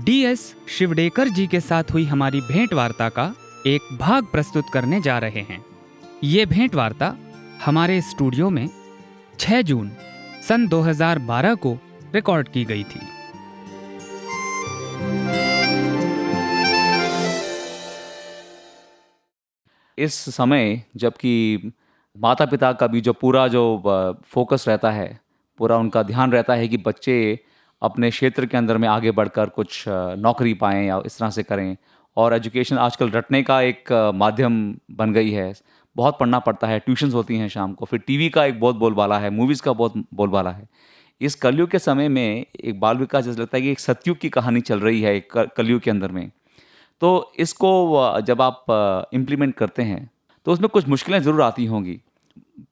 DS शिवडेकर जी के साथ हुई हमारी भेंट वार्ता का एक भाग प्रस्तुत करने जा रहे हैं। ये भेंट वार्ता हमारे स्टूडियो में 6 जून सन 2012 को रिकॉर्ड की गई थी। इस समय जबकि माता पिता का भी जो पूरा जो फोकस रहता है, पूरा उनका ध्यान रहता है कि बच्चे अपने क्षेत्र के अंदर में आगे बढ़कर कुछ नौकरी पाएं या इस तरह से करें, और एजुकेशन आजकल रटने का एक माध्यम बन गई है। बहुत पढ़ना पड़ता है, ट्यूशन्स होती हैं शाम को, फिर टीवी का एक बहुत बोलबाला है, मूवीज़ का बहुत बोलबाला है। इस कलयुग के समय में एक बाल विकास जैसे लगता है कि एक सतयुग की कहानी चल रही है एक कलयुग के अंदर में। तो इसको जब आप इम्प्लीमेंट करते हैं तो उसमें कुछ मुश्किलें ज़रूर आती होंगी।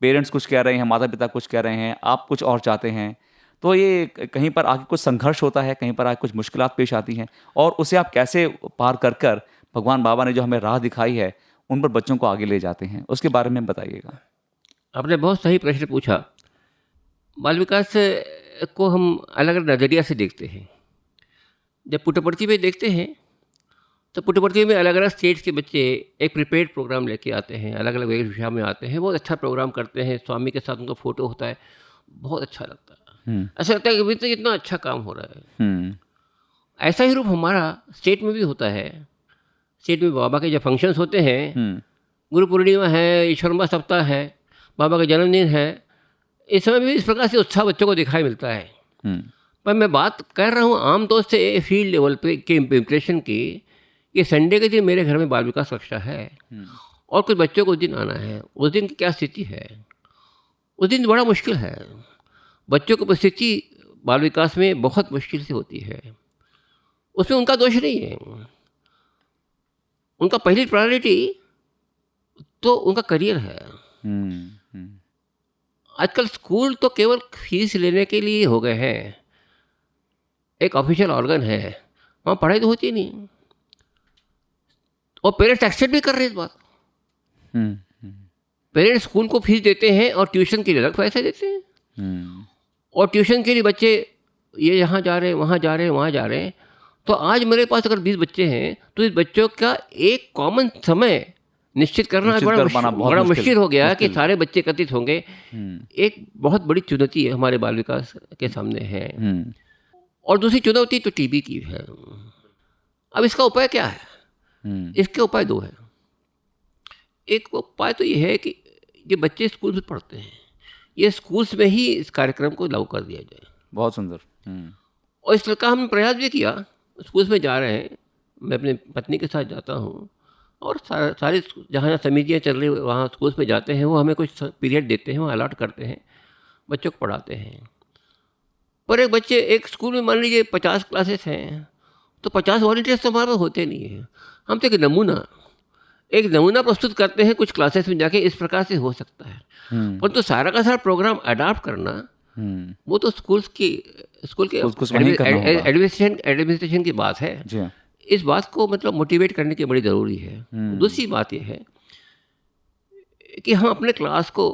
पेरेंट्स कुछ कह रहे हैं, माता पिता कुछ कह रहे हैं, आप कुछ और चाहते हैं, तो ये कहीं पर आके कुछ संघर्ष होता है, कहीं पर आके कुछ मुश्किलात पेश आती हैं, और उसे आप कैसे पार कर भगवान बाबा ने जो हमें राह दिखाई है उन पर बच्चों को आगे ले जाते हैं, उसके बारे में बताइएगा। आपने बहुत सही प्रश्न पूछा। बाल विकास को हम अलग अलग नज़रिया से देखते हैं। जब पुट्टपर्थी में देखते हैं तो पुट्टपर्थी में अलग अलग स्टेट्स के बच्चे एक प्रिपेयर्ड प्रोग्राम लेके आते हैं, अलग अलग वेशभूषा में आते हैं, बहुत अच्छा प्रोग्राम करते हैं, स्वामी के साथ उनका फ़ोटो होता है, बहुत अच्छा लगता है। ऐसा लगता है कि अभी तो इतना अच्छा काम हो रहा है। ऐसा ही रूप हमारा स्टेट में भी होता है। स्टेट में बाबा के जब फंक्शंस होते हैं, गुरु पूर्णिमा है, ईश्वरमा सप्ताह है, बाबा का जन्मदिन है, इस समय भी इस प्रकार से उत्साह बच्चों को दिखाई मिलता है। पर मैं बात कर रहा हूँ आमतौर से फील्ड लेवल पे के इम्प्रेशन की, कि संडे के दिन मेरे घर में बाल विकास कक्षा है और कुछ बच्चों को उस दिन आना है, उस दिन की क्या स्थिति है, उस दिन बड़ा मुश्किल है। बच्चों की उपस्थिति बाल विकास में बहुत मुश्किल से होती है। उसमें उनका दोष नहीं है। उनका पहली प्रायोरिटी तो उनका करियर है। आजकल स्कूल तो केवल फीस लेने के लिए हो गए हैं, एक ऑफिशियल ऑर्गन है, वहाँ पढ़ाई तो होती नहीं, और पेरेंट्स एक्सेप्ट भी कर रहे हैं इस बात। पेरेंट्स स्कूल को फीस देते हैं और ट्यूशन के लिए अलग पैसे देते हैं, और ट्यूशन के लिए बच्चे ये यहाँ जा रहे हैं, वहाँ जा रहे हैं, वहाँ जा रहे हैं। तो आज मेरे पास अगर 20 बच्चे हैं तो इस बच्चों का एक कॉमन समय निश्चित करना बड़ा मुश्किल हो गया कि सारे बच्चे एकत्रित होंगे। एक बहुत बड़ी चुनौती है हमारे बाल विकास के सामने है। और दूसरी चुनौती तो टीबी की है। अब इसका उपाय क्या है? इसके उपाय 2 हैं। एक उपाय तो ये है कि ये बच्चे स्कूल में पढ़ते हैं, ये स्कूल्स में ही इस कार्यक्रम को लागू कर दिया जाए। बहुत सुंदर। और इस तरह का हमने प्रयास भी किया। स्कूल्स में जा रहे हैं, मैं अपनी पत्नी के साथ जाता हूँ, और सारे जहाँ समितियाँ चल रही वहाँ स्कूल्स में जाते हैं, वो हमें कुछ पीरियड देते हैं, वहाँ अलॉट करते हैं, बच्चों को पढ़ाते हैं। पर एक बच्चे एक स्कूल में मान लीजिए 50 क्लासेस हैं, तो 50 वॉलंटियर्स तो हमारे पास होते नहीं हैं। हम तो एक नमूना प्रस्तुत करते हैं कुछ क्लासेस में जाके, इस प्रकार से हो सकता है। परंतु सारा का सारा प्रोग्राम अडॉप्ट करना वो तो स्कूल के एडमिनिस्ट्रेशन की बात है। इस बात को मतलब मोटिवेट करने की बड़ी ज़रूरी है। दूसरी बात यह है कि हम अपने क्लास को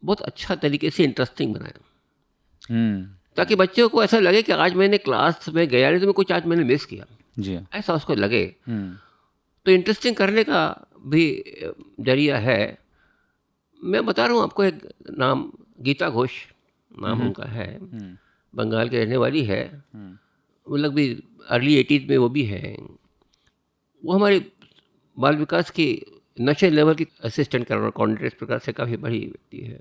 बहुत अच्छा तरीके से इंटरेस्टिंग बनाएं, ताकि बच्चों को ऐसा लगे कि आज मैंने क्लास में गया नहीं तो मैं कुछ आज मैंने मिस किया, ऐसा उसको लगे। तो इंटरेस्टिंग करने का भी जरिया है। मैं बता रहा हूँ आपको, एक नाम गीता घोष नाम उनका है, बंगाल के रहने वाली है, मतलब भी अर्ली 80s में वो भी है। वो हमारे बाल विकास की नेशनल लेवल की असिस्टेंट कोऑर्डिनेटर इस प्रकार से काफ़ी बड़ी व्यक्ति है।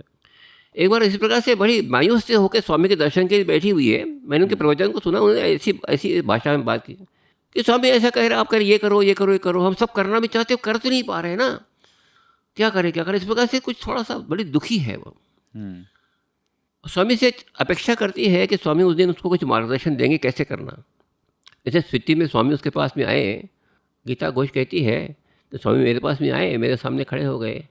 एक बार इसी प्रकार से बड़ी मायूस से होकर स्वामी के दर्शन के लिए बैठी हुई है। मैंने उनके प्रवचन को सुना, उन्होंने ऐसी भाषा में बात की कि स्वामी ऐसा कह रहे, आप कर ये करो ये करो ये करो, हम सब करना भी चाहते हो, कर तो नहीं पा रहे ना, क्या करें क्या करें। इस प्रकार से कुछ थोड़ा सा बड़ी दुखी है वो। स्वामी से अपेक्षा करती है कि स्वामी उस दिन उसको कुछ मार्गदर्शन देंगे कैसे करना। इस स्थिति में स्वामी उसके पास में आए। गीता घोष कहती है कि स्वामी मेरे पास में आए, मेरे सामने खड़े हो गए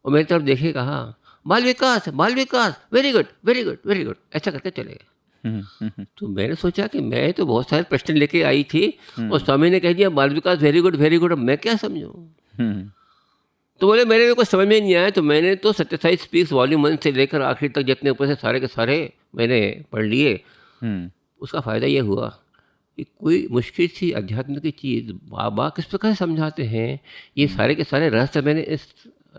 और मेरी तरफ देखे, कहा बाल विकास very good very good very good, ऐसा करके चले गए। तो मैंने सोचा कि मैं तो बहुत सारे प्रश्न लेके आई थी और स्वामी ने कह दिया बाल विकास वेरी गुड, अब मैं क्या समझूं। तो बोले मेरे को कुछ समझ में नहीं आया। तो मैंने तो सत्यसाई स्पीक्स वॉल्यूम 1 से लेकर आखिर तक जितने ऊपर से सारे के सारे मैंने पढ़ लिए। उसका फ़ायदा ये हुआ कि कोई मुश्किल सी अध्यात्म की चीज़ बाबा किस प्रकार समझाते हैं, ये सारे के सारे रहस्य मैंने इस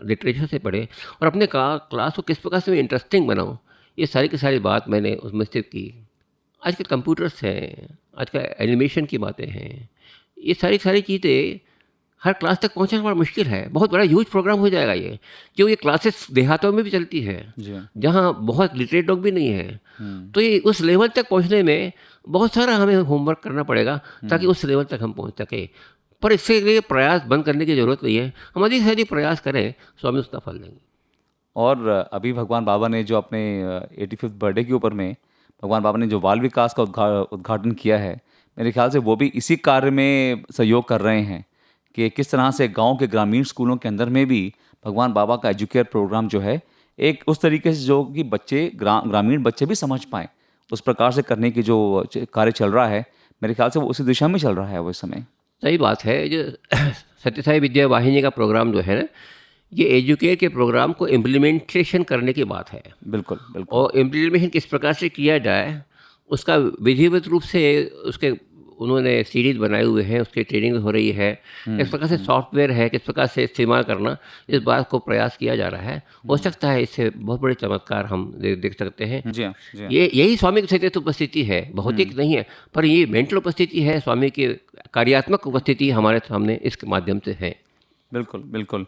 लिटरेचर से पढ़े, और अपने क्लास को किस प्रकार से मैं इंटरेस्टिंग बनाऊँ, ये सारी की सारी बात मैंने उसमें स्थित की। आज के कंप्यूटर्स हैं, आज का एनिमेशन की बातें हैं, ये सारी चीज़ें हर क्लास तक पहुंचना बड़ा मुश्किल है। बहुत बड़ा ह्यूज प्रोग्राम हो जाएगा ये, क्योंकि ये क्लासेस देहातों में भी चलती है जहाँ बहुत लिटरेट लोग भी नहीं हैं। तो ये उस लेवल तक पहुंचने में बहुत सारा हमें होमवर्क करना पड़ेगा ताकि उस लेवल तक हम पहुंच सके। पर इससे लिए प्रयास बंद करने की ज़रूरत नहीं है। हम अधिक से अधिक प्रयास करें, स्वामी उसका फल देंगे। और अभी भगवान बाबा ने जो अपने 85th बर्थडे के ऊपर में भगवान बाबा ने जो बाल विकास का उद्घाटन किया है, मेरे ख्याल से वो भी इसी कार्य में सहयोग कर रहे हैं कि किस तरह से गांव के ग्रामीण स्कूलों के अंदर में भी भगवान बाबा का एजुकेयर प्रोग्राम जो है एक उस तरीके से जो कि बच्चे ग्रामीण बच्चे भी समझ पाएँ, उस प्रकार से करने की जो कार्य चल रहा है, मेरे ख्याल से वो उसी दिशा में चल रहा है वो इस समय। सही बात है। जो सत्य साई विद्या वाहिनी का प्रोग्राम जो है ना, ये एजुकेट के प्रोग्राम को इम्प्लीमेंटेशन करने की बात है। बिल्कुल बिल्कुल। और इम्प्लीमेंटेशन किस प्रकार से किया जाए उसका विधिवत रूप से उसके उन्होंने सीरीज बनाए हुए हैं, उसकी ट्रेनिंग हो रही है, किस प्रकार से सॉफ्टवेयर है, किस प्रकार से इस्तेमाल करना, इस बात को प्रयास किया जा रहा है। हो सकता है इससे बहुत बड़े चमत्कार हम देख सकते हैं। जी हाँ, जी हाँ। ये यही स्वामी की सचेत उपस्थिति है, भौतिक नहीं है, पर ये मेंटल उपस्थिति है, स्वामी की कार्यात्मक उपस्थिति हमारे सामने इसके माध्यम से है। बिल्कुल बिल्कुल।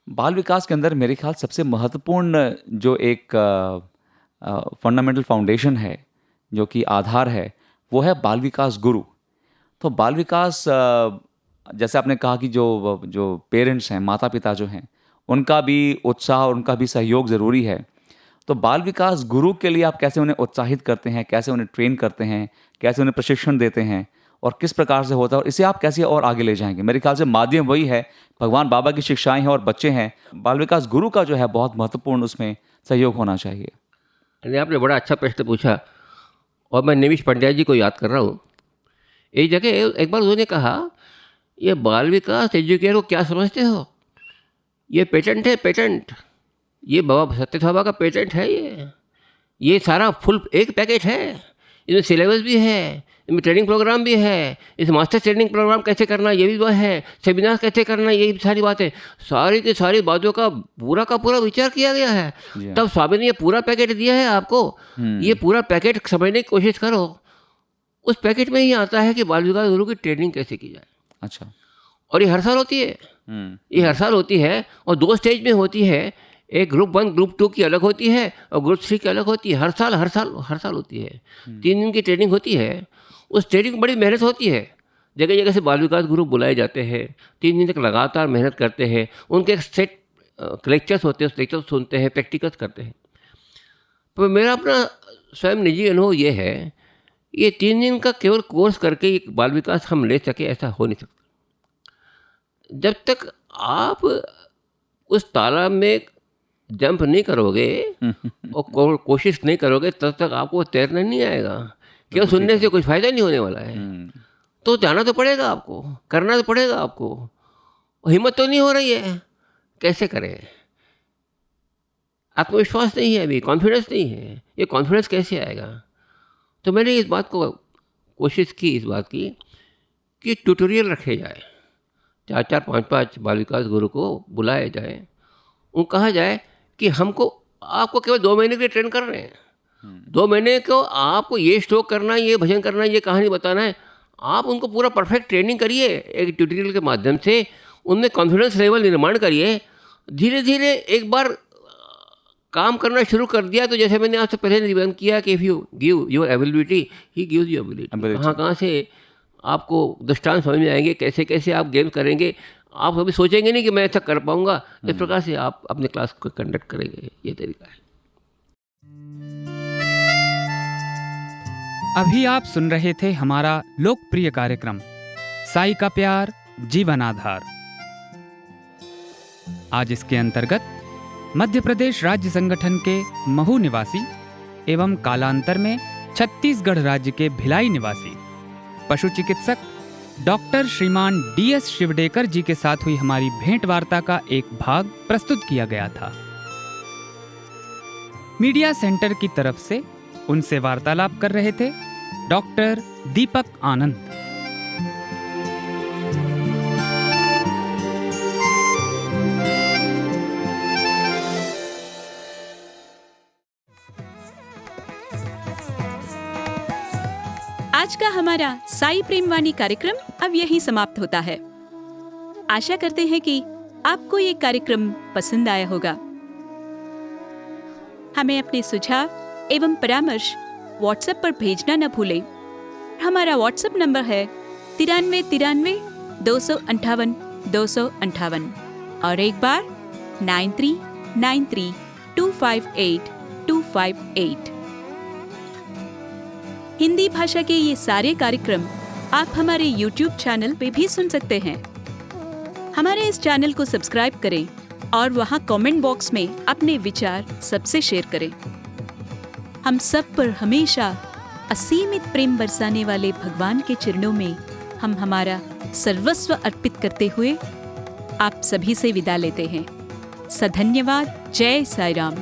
बाल विकास के अंदर मेरे ख्याल सबसे महत्वपूर्ण जो एक फंडामेंटल फाउंडेशन है, जो कि आधार है, वो है बाल विकास गुरु। तो बाल विकास जैसे आपने कहा कि जो पेरेंट्स हैं, माता पिता जो हैं, उनका भी उत्साह और उनका भी सहयोग ज़रूरी है। तो बाल विकास गुरु के लिए आप कैसे उन्हें उत्साहित करते हैं, कैसे उन्हें ट्रेन करते हैं, कैसे उन्हें प्रशिक्षण देते हैं और किस प्रकार से होता है, और इसे आप कैसे और आगे ले जाएंगे? मेरे ख्याल से माध्यम वही है, भगवान बाबा की शिक्षाएं हैं और बच्चे हैं। बाल विकास गुरु का जो है बहुत महत्वपूर्ण उसमें सहयोग होना चाहिए। अरे आपने बड़ा अच्छा प्रश्न पूछा और मैं निमिष पंड्या जी को याद कर रहा हूँ। एक जगह एक बार उन्होंने कहा, ये बाल विकास एजुकेटर को क्या समझते हो, ये पेटेंट है, पेटेंट, ये बाबा सत्य बाबा का पेटेंट है, ये सारा फुल एक पैकेट है, इसमें सिलेबस भी है, इसमें ट्रेनिंग प्रोग्राम भी है, इस मास्टर ट्रेनिंग प्रोग्राम कैसे करना ये भी वह है, सेमिनार कैसे करना ये भी सारी बातें, सारी की सारी बातों का पूरा विचार किया गया है। तब स्वामी ने ये पूरा पैकेट दिया है आपको, ये पूरा पैकेट समझने की कोशिश करो। उस पैकेट में ही आता है कि बाल विकास गुरु की ट्रेनिंग कैसे की जाए। अच्छा। और ये हर साल होती है, ये हर साल होती है और 2 स्टेज में होती है। एक ग्रुप 1 ग्रुप 2 की अलग होती है और ग्रुप 3 की अलग होती है। हर साल होती है। 3 दिन की ट्रेनिंग होती है। उस ट्रेनिंग में बड़ी मेहनत होती है। जगह जगह से बाल विकास गुरु बुलाए जाते हैं, 3 दिन तक लगातार मेहनत करते हैं। उनके एक सेट लेक्चर्स होते हैं, उस लेक्चर सुनते हैं, प्रैक्टिकल्स करते हैं। तो मेरा अपना स्वयं निजी अनुभव ये है, ये 3 दिन का केवल कोर्स करके एक बाल विकास हम ले सके ऐसा हो नहीं सकता। जब तक आप उस तालाब में जंप नहीं करोगे और कोशिश नहीं करोगे तब तक आपको तैरना नहीं आएगा। केवल सुनने से कोई फ़ायदा नहीं होने वाला है। तो जाना तो पड़ेगा आपको, करना तो पड़ेगा आपको। हिम्मत तो नहीं हो रही है, कैसे करें? आत्मविश्वास नहीं है, अभी कॉन्फिडेंस नहीं है। ये कॉन्फिडेंस कैसे आएगा? तो मैंने इस बात को कोशिश की, इस बात की कि ट्यूटोरियल रखे जाए, 4-4, 5-5 बाल विकास गुरु को बुलाया जाए। उनको कहा जाए कि आपको केवल 2 महीने के लिए ट्रेन कर रहे हैं। 2 महीने को आपको ये श्लोक करना है, ये भजन करना है, ये कहानी बताना है। आप उनको पूरा परफेक्ट ट्रेनिंग करिए एक ट्यूटोरियल के माध्यम से। उनमें कॉन्फिडेंस लेवल निर्माण करिए। धीरे धीरे एक बार काम करना शुरू कर दिया तो जैसे मैंने आपसे पहले निवेदन किया कि if you give your ability he gives you ability. कहाँ से आपको दृष्टांत समझ में आएंगे, कैसे कैसे आप गेम करेंगे। आप कभी सोचेंगे नहीं कि मैं ऐसा कर पाऊंगा। इस प्रकार से आप अपने क्लास को कंडक्ट करेंगे। ये तरीका है। अभी आप सुन रहे थे हमारा लोकप्रिय कार्यक्रम साई का प्यार जीवन आधार। आज इसके अंतर्गत मध्य प्रदेश राज्य संगठन के महू निवासी एवं कालांतर में छत्तीसगढ़ राज्य के भिलाई निवासी पशु चिकित्सक डॉक्टर श्रीमान DS शिवडेकर जी के साथ हुई हमारी भेंट वार्ता का एक भाग प्रस्तुत किया गया था। मीडिया सेंटर की तरफ से उनसे वार्तालाप कर रहे थे डॉक्टर दीपक आनंद। आज का हमारा साई प्रेमवाणी कार्यक्रम अब यहीं समाप्त होता है। आशा करते हैं कि आपको ये कार्यक्रम पसंद आया होगा। हमें अपने सुझाव एवं परामर्श व्हाट्सएप पर भेजना न भूलें। हमारा व्हाट्सएप नंबर है 93 93 258 258 और एक बार 93 93 258 258। हिंदी भाषा के ये सारे कार्यक्रम आप हमारे YouTube चैनल पे भी सुन सकते हैं। हमारे इस चैनल को सब्सक्राइब करें और वहाँ कमेंट बॉक्स में अपने विचार सबसे शेयर करें। हम सब पर हमेशा असीमित प्रेम बरसाने वाले भगवान के चरणों में हम हमारा सर्वस्व अर्पित करते हुए आप सभी से विदा लेते हैं। सधन्यवाद। जय साई राम।